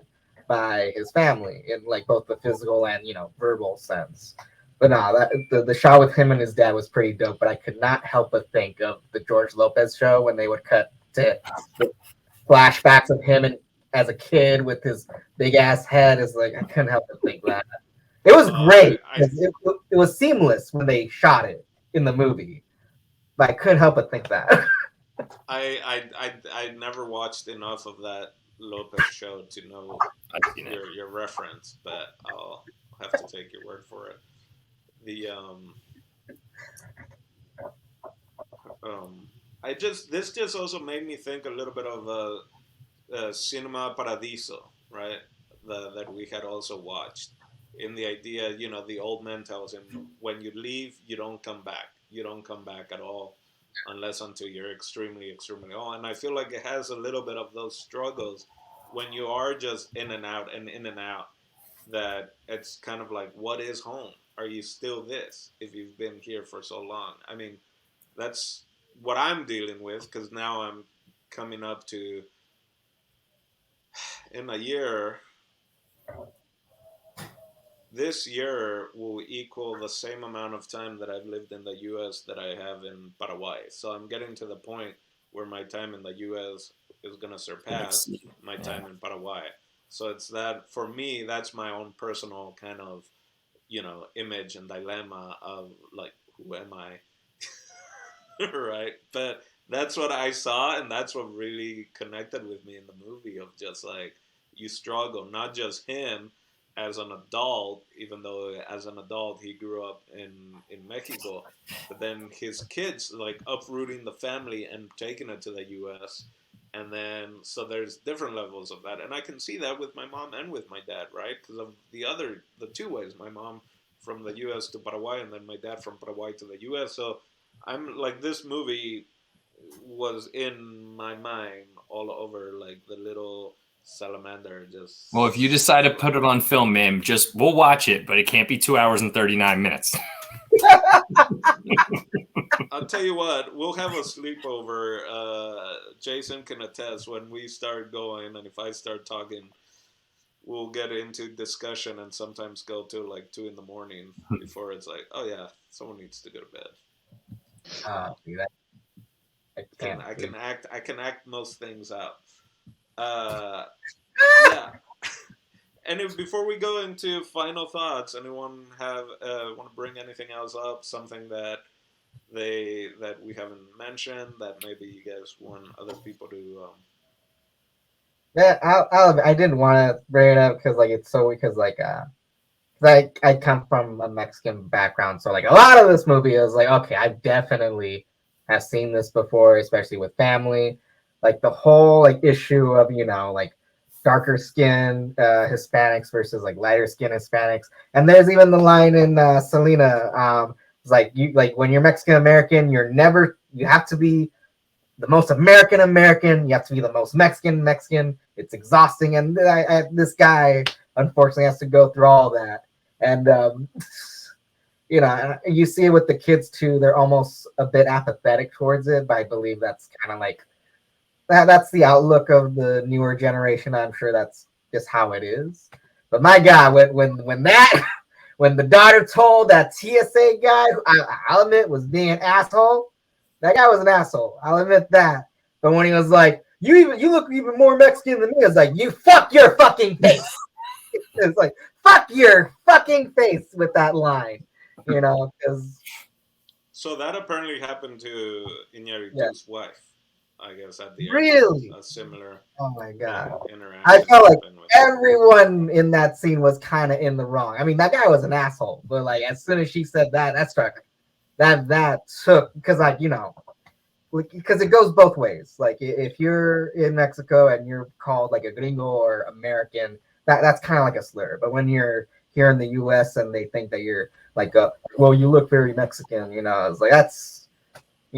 Speaker 3: by his family in like both the physical and verbal sense. But no, the shot with him and his dad was pretty dope. But I could not help but think of the George Lopez show when they would cut to flashbacks of him and as a kid with his big ass head. Is like I couldn't help but think that it was great. It was seamless when they shot it in the movie, but I couldn't help but think that.
Speaker 1: I never watched enough of that Lopez show to know your reference, but I'll have to take your word for it. This just also made me think a little bit of Cinema Paradiso, right? That we had also watched. In the idea, the old man tells him, when you leave, you don't come back. You don't come back at all, unless until you're extremely, extremely old. And I feel like it has a little bit of those struggles when you are just in and out and in and out. That it's kind of like, what is home? Are you still this if you've been here for so long? I mean, that's what I'm dealing with, because now I'm coming up to, in a year, this year will equal the same amount of time that I've lived in the U.S. that I have in Paraguay. So I'm getting to the point where my time in the U.S. is going to surpass my time in Paraguay. So it's that, for me, that's my own personal kind of, image and dilemma of like, who am I? Right? But that's what I saw, and that's what really connected with me in the movie, of just like, you struggle, not just him as an adult, even though as an adult he grew up in Mexico, but then his kids like uprooting the family and taking it to the U.S. And then, so there's different levels of that. And I can see that with my mom and with my dad, right? Because of the two ways, my mom from the U.S. to Paraguay, and then my dad from Paraguay to the U.S. So I'm like, this movie was in my mind all over, like the little salamander just.
Speaker 4: Well, if you decide to put it on film, man, we'll watch it, but it can't be 2 hours and 39 minutes.
Speaker 1: I'll tell you what, we'll have a sleepover. Jason can attest when we start going, and if I start talking, we'll get into discussion and sometimes go to like 2 a.m. before it's like, oh yeah, someone needs to go to bed.
Speaker 3: See that?
Speaker 1: I can act most things out. Yeah. And before we go into final thoughts, anyone want to bring anything else up? Something that we haven't mentioned that maybe you guys want other people to.
Speaker 3: Yeah, I didn't want to bring it up because I come from a Mexican background, so like a lot of this movie is like, okay, I definitely have seen this before, especially with family. Like the whole like issue of like darker skin Hispanics versus like lighter skin Hispanics, and there's even the line in Selena. It's like when you're Mexican American, you have to be the most American American. You have to be the most Mexican Mexican. It's exhausting, and this guy unfortunately has to go through all that. And you see it with the kids too. They're almost a bit apathetic towards it, but I believe that's kind of like that's the outlook of the newer generation. I'm sure that's just how it is. But my God, when the daughter told that TSA guy, who I'll admit was being an asshole, that guy was an asshole. I'll admit that. But when he was like, you look even more Mexican than me, I was like, you fuck your fucking face. It's like, fuck your fucking face with that line, because.
Speaker 1: So that apparently happened to Iñárritu's wife, I guess, at the
Speaker 3: really
Speaker 1: a similar.
Speaker 3: Oh my God!
Speaker 1: Interaction.
Speaker 3: I felt like everyone in that scene was kind of in the wrong. I mean, that guy was an asshole, but like as soon as she said that struck that took because because it goes both ways. Like if you're in Mexico and you're called like a gringo or American, that's kind of like a slur. But when you're here in the U.S. and they think that you're like well, you look very Mexican, it's like that's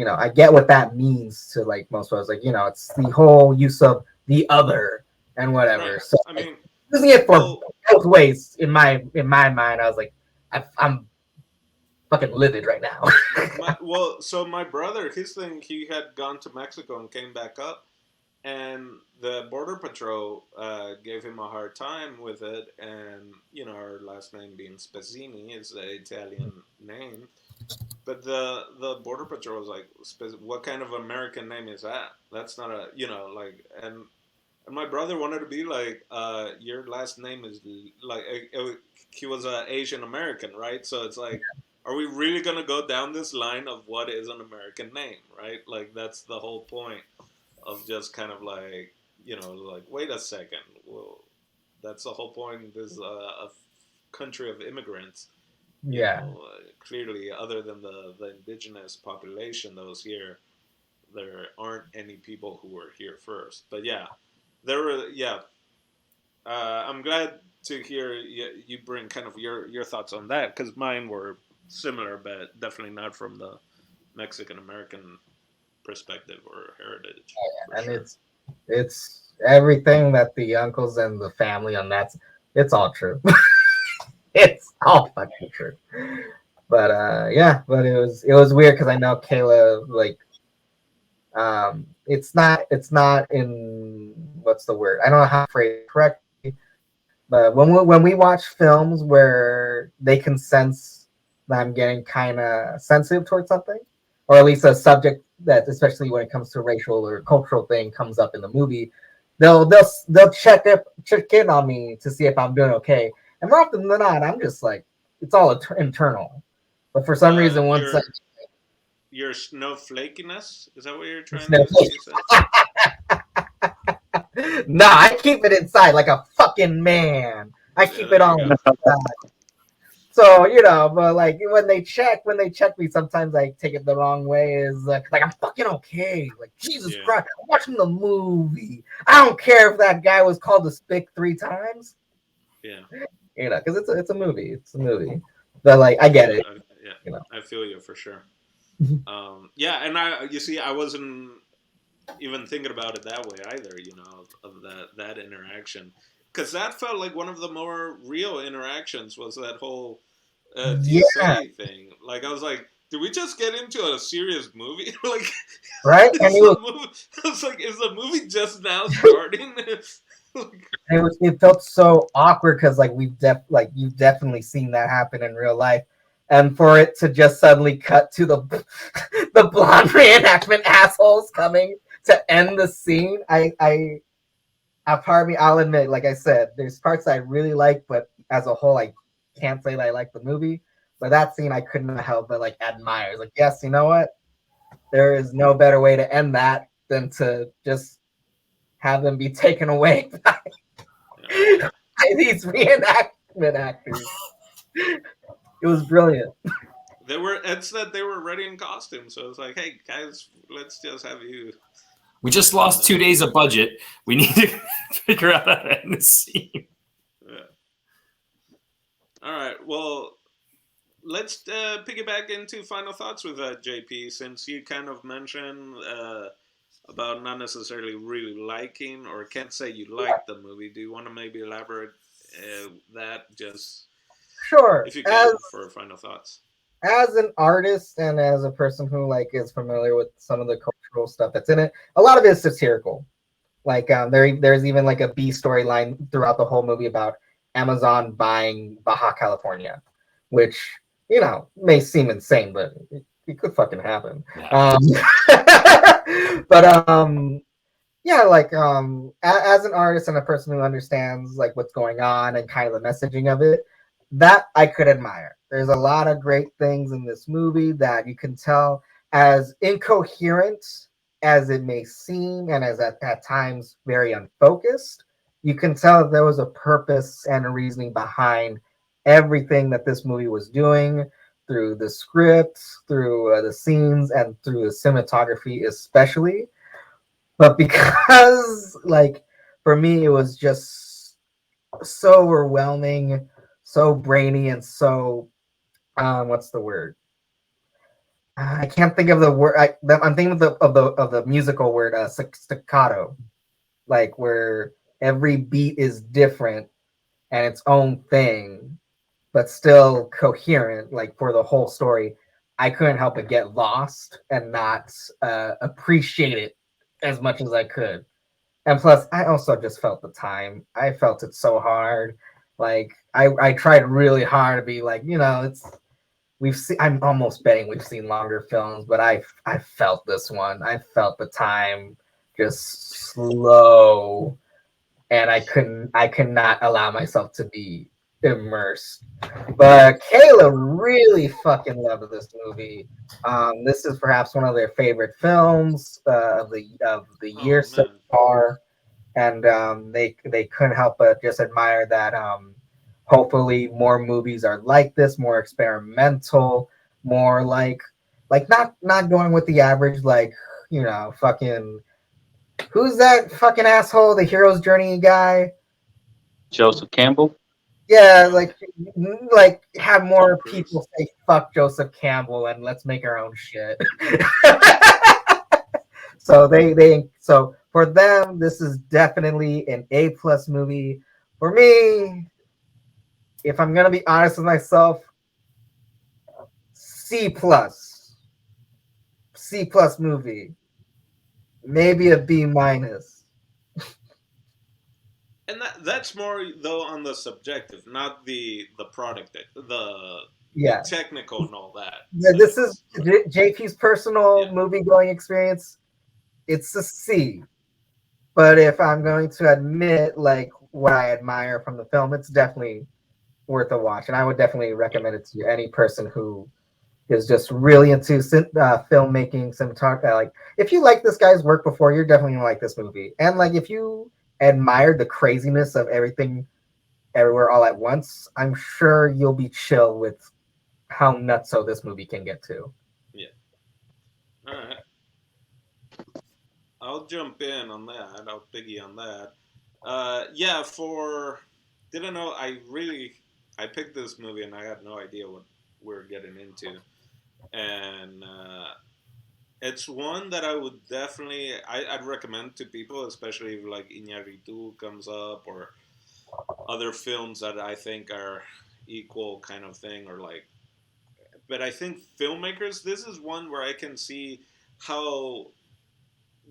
Speaker 3: I get what that means to like most of us. Like it's the whole use of the other and whatever.
Speaker 1: Right.
Speaker 3: So
Speaker 1: I mean,
Speaker 3: using it for both ways in my mind, I was like, I'm fucking livid right now.
Speaker 1: So my brother, his thing, he had gone to Mexico and came back up, and the border patrol gave him a hard time with it, and our last name being Spezzini is the Italian name, but the border patrol was like, what kind of American name is that? That's not a and my brother wanted to be like, your last name is like, he was an Asian American, right? So it's like, are we really gonna go down this line of what is an American name, right? Like that's the whole point of just kind of like, like, wait a second, well, that's the whole point. This is a country of immigrants.
Speaker 3: Yeah.
Speaker 1: Clearly, other than the indigenous population that was here, there aren't any people who were here first. But yeah, there were. Yeah, I'm glad to hear you bring kind of your thoughts on that, because mine were similar, but definitely not from the Mexican American perspective or heritage.
Speaker 3: And sure. It's everything that the uncles and the family on it's all true. It's all fucking true. But but it was weird because I know Kayla like it's not in what's the word? I don't know how to phrase it correctly. But when we watch films where they can sense that I'm getting kind of sensitive towards something, or at least a subject that, especially when it comes to racial or cultural thing, comes up in the movie, they'll check in on me to see if I'm doing okay. And more often than not, I'm just like, it's all internal. But for some reason, once
Speaker 1: your snowflakiness, is that what you're trying to say?
Speaker 3: No, I keep it inside like a fucking man. I keep it on. So but like when they check me, sometimes I take it the wrong way. Is like I'm fucking okay. Like Jesus Christ, I'm watching the movie. I don't care if that guy was called a spick 3 times.
Speaker 1: Yeah.
Speaker 3: Because it's a movie. It's a movie. But like I get it.
Speaker 1: I feel you for sure. Yeah, and I wasn't even thinking about it that way either. Of that interaction, because that felt like one of the more real interactions was that whole
Speaker 3: Yeah,
Speaker 1: TSA thing. Like I was like, did we just get into a serious movie? Like,
Speaker 3: right. And
Speaker 1: is the movie? I was like, is the movie just now starting? Like,
Speaker 3: it felt so awkward because like you've definitely seen that happen in real life, and for it to just suddenly cut to the the blonde reenactment assholes coming to end the scene, a part of me, I'll admit, like I said, there's parts I really like, but as a whole, I can't say that I like the movie. But that scene, I couldn't help but like admire. Like, yes, you know what? There is no better way to end that than to just have them be taken away by these reenactment actors. It was brilliant.
Speaker 1: it's that they were ready in costume, so it's like, hey guys, let's just have you.
Speaker 4: We just lost 2 days of budget. We need to figure out how to end the scene.
Speaker 1: Yeah. All right. Well, let's piggyback into final thoughts with JP, since you kind of mentioned about not necessarily really liking, or can't say you like the movie. Do you want to maybe elaborate that, just
Speaker 3: Sure.
Speaker 1: if you can, for final thoughts?
Speaker 3: As an artist and as a person who like is familiar with some of the cultural stuff that's in it, a lot of it is satirical. Like there's even like a B storyline throughout the whole movie about Amazon buying Baja California, which may seem insane, but it could fucking happen.
Speaker 4: Yeah.
Speaker 3: But yeah, like as an artist and a person who understands like what's going on and kind of the messaging of it, that I could admire. There's a lot of great things in this movie that you can tell, as incoherent as it may seem and as at times very unfocused, you can tell that there was a purpose and a reasoning behind everything that this movie was doing, through the script, through the scenes, and through the cinematography especially. But because like for me it was just so overwhelming, so brainy, and so what's the word? I can't think of the word. I'm thinking of the musical word, staccato, like where every beat is different and its own thing, but still coherent, like for the whole story. I couldn't help but get lost and not appreciate it as much as I could. And plus, I also just felt the time. I felt it so hard. Like I tried really hard to be like, it's we've seen. I'm almost betting we've seen longer films, but I felt this one. I felt the time just slow, and I could not allow myself to be immersed. But Kayla really fucking loved this movie. This is perhaps one of their favorite films of the year so far, and they couldn't help but just admire that. Hopefully, more movies are like this, more experimental, more like not going with the average, like fucking who's that fucking asshole, the hero's journey guy.
Speaker 2: Joseph Campbell.
Speaker 3: Yeah, like have more people say fuck Joseph Campbell and let's make our own shit. So for them, this is definitely an A+ movie. For me, if I'm gonna be honest with myself, C+, C+ movie, maybe a B-.
Speaker 1: And that's more though on the subjective, not the product, the technical and all that.
Speaker 3: Yeah, this is JP's personal movie going experience. It's a C. But if I'm going to admit like what I admire from the film, it's definitely worth a watch, and I would definitely recommend it to any person who is just really into filmmaking, cinematography. Like if you like this guy's work before, you're definitely gonna like this movie. And like if you admire the craziness of everything, everywhere, all at once, I'm sure you'll be chill with how nutso this movie can get to.
Speaker 1: Yeah. All right. I'll jump in on that. I'll piggy on that. Yeah, didn't know. I picked this movie and I had no idea what we're getting into. and it's one that I would definitely I'd recommend to people, especially if like Iñárritu comes up or other films that I think are equal kind of thing, or like. But I think filmmakers, this is one where I can see how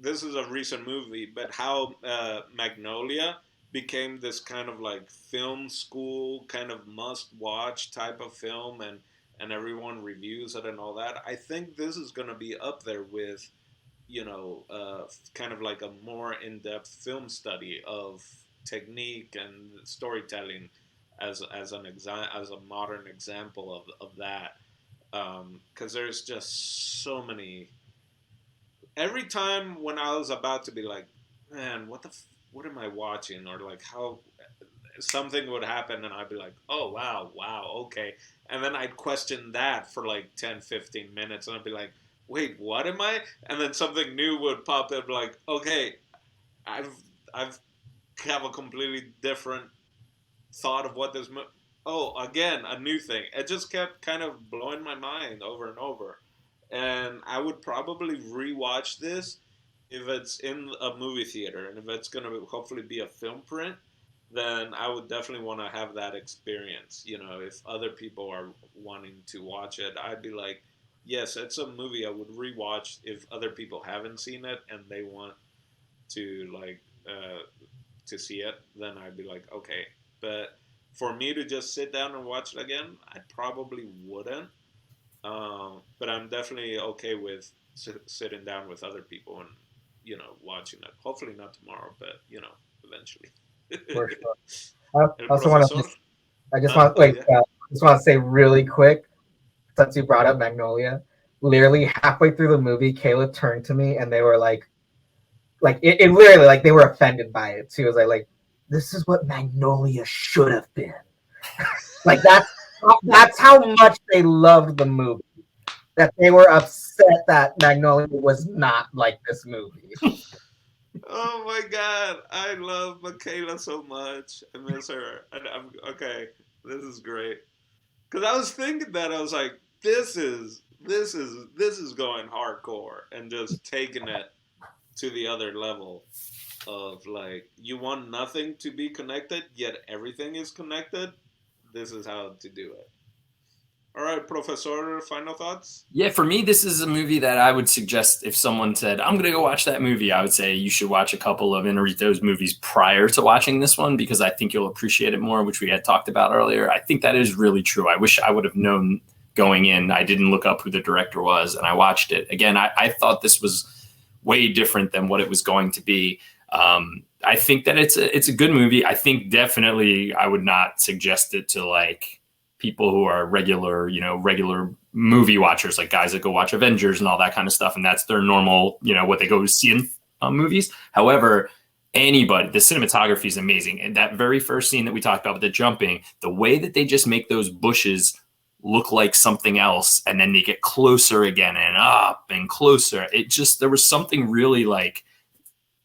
Speaker 1: this is a recent movie, but how Magnolia became this kind of like film school kind of must watch type of film, and everyone reviews it and all that. I think this is going to be up there with, kind of like a more in-depth film study of technique and storytelling as as a modern example of that, because there's just so many. Every time when I was about to be like, man, what am I watching, or like how something would happen, and I'd be like, oh wow, okay, and then I'd question that for like 10, 15 minutes, and I'd be like, wait, what am I? And then something new would pop up, like, okay, I've I've have a completely different thought of what this. Oh, again, a new thing. It just kept kind of blowing my mind over and over, and I would probably rewatch this if it's in a movie theater, and if it's gonna hopefully be a film print, then I would definitely want to have that experience. If other people are wanting to watch it, I'd be like, yes, it's a movie I would rewatch if other people haven't seen it and they want to like to see it. Then I'd be like, okay, but for me to just sit down and watch it again, I probably wouldn't. But I'm definitely okay with sitting down with other people and watching it. Hopefully not tomorrow, but eventually.
Speaker 3: For sure.
Speaker 1: El
Speaker 3: I also want
Speaker 1: profesor?
Speaker 3: to. I just
Speaker 1: Huh?
Speaker 3: want
Speaker 1: Oh
Speaker 3: like
Speaker 1: yeah.
Speaker 3: just want to say really quick, since you brought up Magnolia. Literally halfway through the movie, Kayla turned to me and they were like it literally like they were offended by it. She was like, this is what Magnolia should have been. Like that's how much they loved the movie. That they were upset that Magnolia was not like this movie.
Speaker 1: Oh my God, I love Michaela so much. I miss her. I'm okay. This is great. Because I was thinking that I was like, this is going hardcore and just taking it to the other level of like you want nothing to be connected, yet everything is connected. This is how to do it. All right, Professor, final thoughts?
Speaker 4: Yeah, for me, this is a movie that I would suggest if someone said, I'm going to go watch that movie, I would say you should watch a couple of Inarritu's movies prior to watching this one, because I think you'll appreciate it more, which we had talked about earlier. I think that is really true. I wish I would have known going in. I didn't look up who the director was, and I watched it. Again, I thought this was way different than what it was going to be. I think that it's a good movie. I think definitely I would not suggest it to like people who are regular movie watchers, like guys that go watch Avengers and all that kind of stuff. And that's their normal, what they go to see in movies. However, anybody, the cinematography is amazing. And that very first scene that we talked about with the jumping, the way that they just make those bushes look like something else. And then they get closer again and up and closer. There was something really like,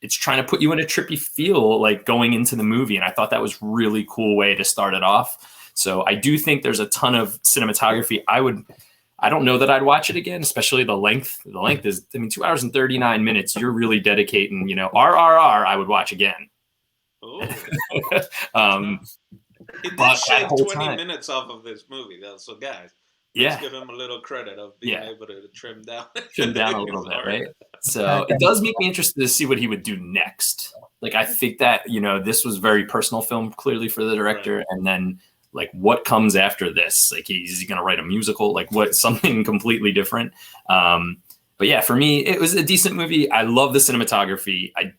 Speaker 4: it's trying to put you in a trippy feel like going into the movie. And I thought that was really cool way to start it off. So I do think there's a ton of cinematography. I don't know that I'd watch it again, especially the length. The length is, 2 hours and 39 minutes. You're really dedicating, RRR, I would watch again.
Speaker 1: Oh. It did
Speaker 4: but
Speaker 1: shave
Speaker 4: that whole
Speaker 1: 20
Speaker 4: time-
Speaker 1: minutes off of this movie, though. So, guys,
Speaker 4: Yeah,
Speaker 1: let's give him a little credit of being
Speaker 4: Yeah.
Speaker 1: able to trim down.
Speaker 4: trim down a little bit, right? So it does make me interested to see what he would do next. Like, I think that, this was very personal film, clearly, for the director.
Speaker 1: Right.
Speaker 4: And then, like, what comes after this? Like, is he going to write a musical? Like, what? Something completely different. But yeah, for me, it was a decent movie. I love the cinematography. I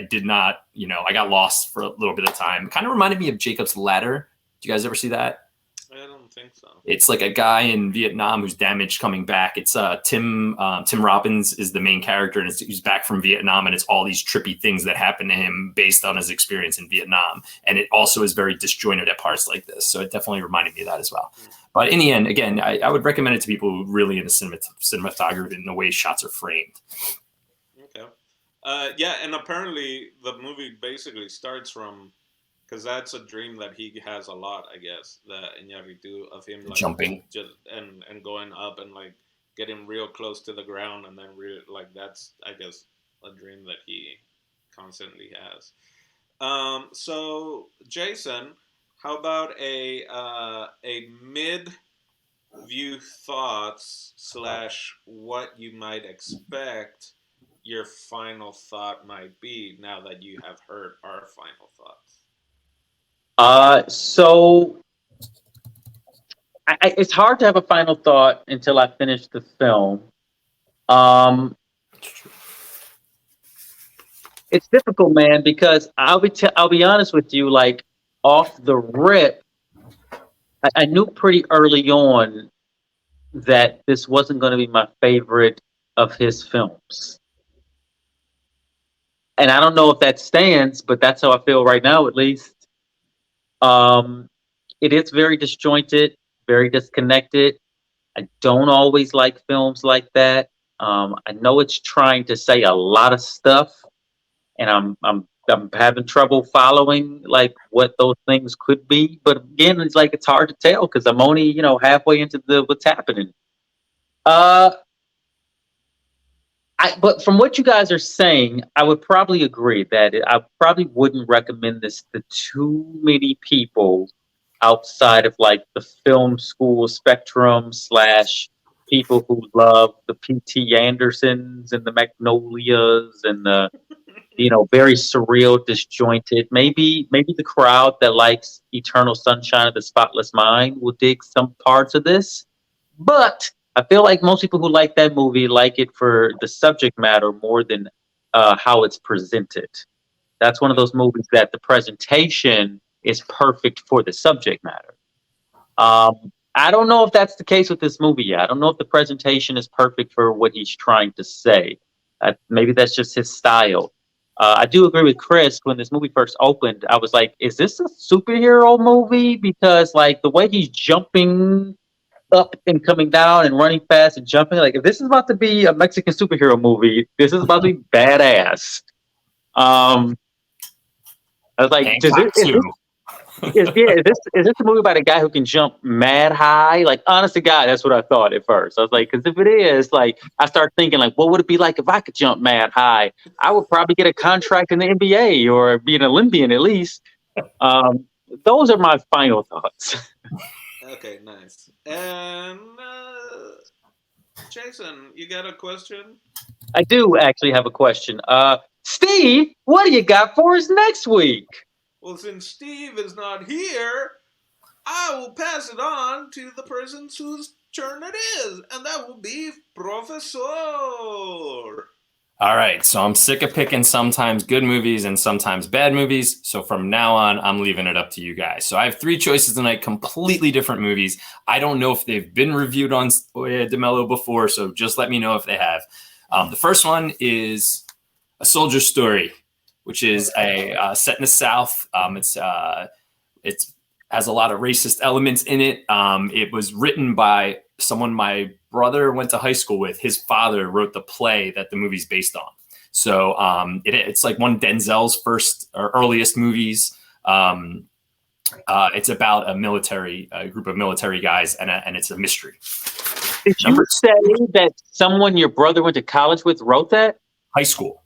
Speaker 4: did not, I got lost for a little bit of time. Kind of reminded me of Jacob's Ladder. Do you guys ever see that?
Speaker 1: I don't think so.
Speaker 4: It's like a guy in Vietnam who's damaged coming back. It's Tim Robbins is the main character, and he's back from Vietnam, and it's all these trippy things that happen to him based on his experience in Vietnam. And it also is very disjointed at parts like this. So it definitely reminded me of that as well. But in the end, again, I would recommend it to people who really into cinematography and the way shots are framed.
Speaker 1: Okay. Yeah, and apparently the movie basically starts from because that's a dream that he has a lot, I guess. That Iñárritu of him like
Speaker 4: Jumping.
Speaker 1: just and going up and like getting real close to the ground, and then like that's, I guess, a dream that he constantly has. So Jason, how about a mid view thoughts slash what you might expect your final thought might be now that you have heard our final thoughts?
Speaker 2: So it's hard to have a final thought until I finish the film. It's difficult, man, because I'll be honest with you. Like off the rip, I knew pretty early on that this wasn't going to be my favorite of his films, and I don't know if that stands, but that's how I feel right now, at least. Um, it is very disjointed, very disconnected. I don't always like films like that. I know it's trying to say a lot of stuff, and I'm having trouble following like what those things could be. But again, it's like it's hard to tell because I'm only halfway into the what's happening. Uh, but from what you guys are saying, I would probably agree that I probably wouldn't recommend this to too many people outside of like the film school spectrum slash people who love the P.T. Andersons and the Magnolias and the very surreal, disjointed. Maybe the crowd that likes Eternal Sunshine of the Spotless Mind will dig some parts of this, but I feel like most people who like that movie like it for the subject matter more than how it's presented. That's one of those movies that the presentation is perfect for the subject matter. I don't know if that's the case with this movie yet. I don't know if the presentation is perfect for what he's trying to say. Maybe that's just his style. I do agree with Chris. When this movie first opened, I was like, is this a superhero movie? Because like the way he's jumping up and coming down and running fast and jumping, like if this is about to be a Mexican superhero movie, this is about to be badass. I was like,
Speaker 4: Hancock too.
Speaker 2: is this a movie about a guy who can jump mad high? Like, honest to God, that's what I thought at first. I was like, because if it is, like, I start thinking, like, what would it be like if I could jump mad high? I would probably get a contract in the NBA or be an Olympian at least. Those are my final thoughts.
Speaker 1: Okay, nice. And Jason, you got a question?
Speaker 2: I do actually have a question. Steve, what do you got for us next week?
Speaker 1: Well, since Steve is not here, I will pass it on to the person whose turn it is, and that will be Professor.
Speaker 4: All right, so I'm sick of picking sometimes good movies and sometimes bad movies. So from now on, I'm leaving it up to you guys. So I have 3 choices tonight, completely different movies. I don't know if they've been reviewed on dimelo before, so just let me know if they have. The first one is A Soldier's Story, which is a set in the South. It has a lot of racist elements in it. It was written by someone my brother went to high school with. His father wrote the play that the movie's based on. So it's like one of Denzel's first or earliest movies. It's about a group of military guys, and it's a mystery.
Speaker 2: Did you say that someone your brother went to college with wrote that?
Speaker 4: High school.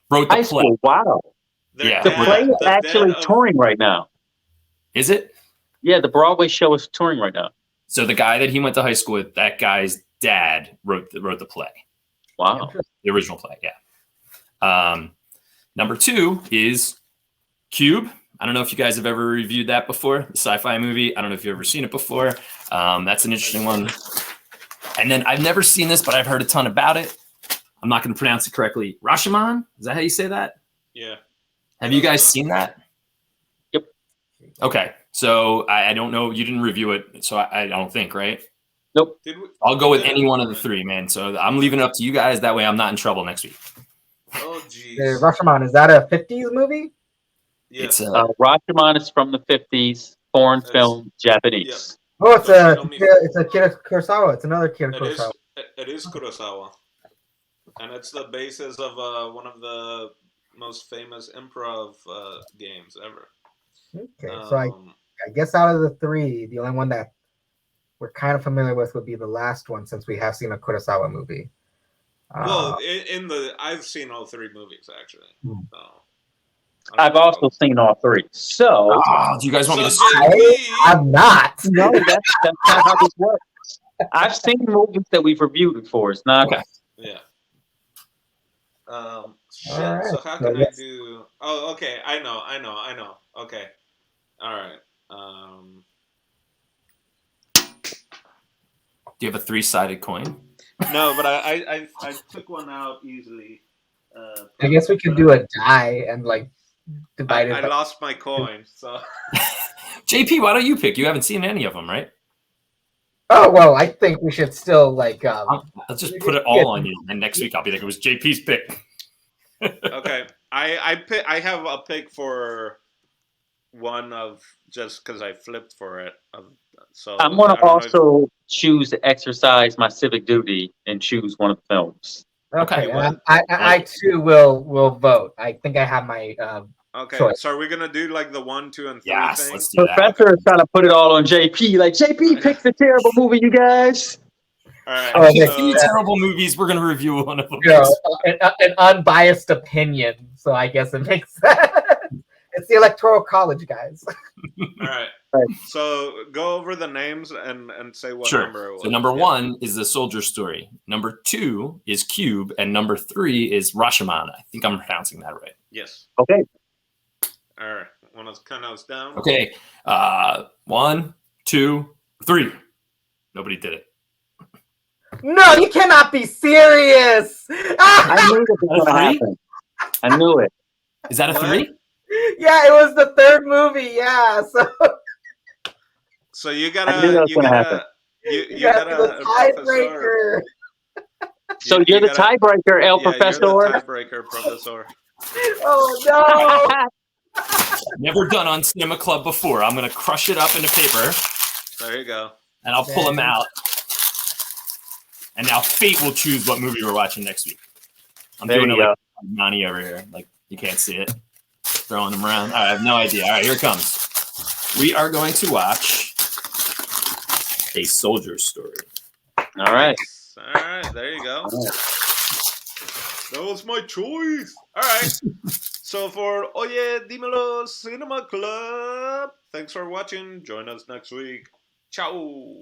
Speaker 4: Wrote the
Speaker 2: High
Speaker 4: play.
Speaker 2: school, wow.
Speaker 4: Yeah.
Speaker 2: The play is actually touring right now.
Speaker 4: Is it?
Speaker 2: Yeah, the Broadway show is touring right now.
Speaker 4: So the guy that he went to high school with, that guy's dad wrote the play.
Speaker 2: Wow.
Speaker 4: The original play, yeah. Number 2 is Cube. I don't know if you guys have ever reviewed that before, the sci-fi movie. I don't know if you've ever seen it before. That's an interesting one. And then I've never seen this, but I've heard a ton about it. I'm not going to pronounce it correctly. Rashomon? Is that how you say that?
Speaker 1: Yeah.
Speaker 4: Have you guys seen that?
Speaker 2: Yep.
Speaker 4: Okay. So I don't know. You didn't review it, so I don't think, right?
Speaker 2: Nope.
Speaker 4: I'll go with any one of the 3, man. So I'm leaving it up to you guys. That way I'm not in trouble next week.
Speaker 1: Oh, jeez.
Speaker 3: Rashomon, is that a 50s movie?
Speaker 1: Yeah.
Speaker 4: It's
Speaker 2: Rashomon is from the 50s, foreign film, Japanese.
Speaker 1: Yeah.
Speaker 3: Oh, it's a Akira Kurosawa. It's another Akira Kurosawa.
Speaker 1: It is Kurosawa. And it's the basis of one of the most famous improv games ever.
Speaker 3: Okay, so I guess out of the three, the only one that we're kind of familiar with would be the last one, since we have seen a Kurosawa movie.
Speaker 1: Well, I've seen all three movies actually. So,
Speaker 2: I've also seen all three. So,
Speaker 4: do you guys want me to?
Speaker 3: I'm not.
Speaker 2: No, that's not how this works. I've seen movies that we've reviewed before. It's not.
Speaker 4: Okay.
Speaker 1: Yeah. Shit.
Speaker 3: Right.
Speaker 1: So how can I do? Oh, okay. I know. Okay. All right.
Speaker 4: Do you have a 3-sided coin?
Speaker 1: No, but I took one out easily.
Speaker 3: I guess we could do a die and like divide it.
Speaker 1: I lost my coin, so.
Speaker 4: JP, why don't you pick? You haven't seen any of them, right?
Speaker 3: Oh well, I think we should still like.
Speaker 4: Let's just put it all on you, and next week I'll be like, it was JP's pick.
Speaker 1: Okay, I have a pick for one of just because I flipped for it. So
Speaker 2: I'm going to also choose to exercise my civic duty and choose one of the films.
Speaker 3: Okay, I too will vote. I think I have my
Speaker 1: okay.
Speaker 3: choice.
Speaker 1: So are we gonna do like the 1, 2, and 3
Speaker 4: Yes,
Speaker 1: thing?
Speaker 4: let's do that.
Speaker 2: Professor is trying to put it all on JP. Like, JP picked the terrible movie, you guys.
Speaker 1: All right.
Speaker 3: Oh,
Speaker 4: so, 3 terrible movies. We're gonna review one of them.
Speaker 3: An unbiased opinion. So I guess it makes sense. It's the Electoral College, guys.
Speaker 1: All right. So go over the names and say what number it was.
Speaker 4: So number 1 is The Soldier Story. Number 2 is Cube, and number 3 is Rashomon. I think I'm pronouncing that right.
Speaker 1: Yes.
Speaker 2: Okay.
Speaker 1: All right. Want to count us down?
Speaker 4: Okay. 1, 2, 3. Nobody did it.
Speaker 3: No, you cannot be serious.
Speaker 2: I knew it was going to happen. I knew it.
Speaker 4: Is that a 3?
Speaker 3: Yeah, it was the third movie. Yeah,
Speaker 1: so you
Speaker 2: I knew that was going to happen.
Speaker 1: You gotta
Speaker 3: the tiebreaker.
Speaker 2: So you're the tiebreaker, El Professor.
Speaker 1: You're the tiebreaker, Professor.
Speaker 3: Oh no!
Speaker 4: Never done on Cinema Club before. I'm gonna crush it up into paper.
Speaker 1: There you go.
Speaker 4: And I'll pull them out. And now fate will choose what movie we're watching next week. I'm doing it like Nani over here. Like you can't see it. Throwing them around. I have no idea. All right, here it comes. We are going to watch A Soldier Story.
Speaker 2: All right.
Speaker 1: All right, there you go. That was my choice. All right. So for Oye Dímelo Cinema Club, thanks for watching. Join us next week. Ciao.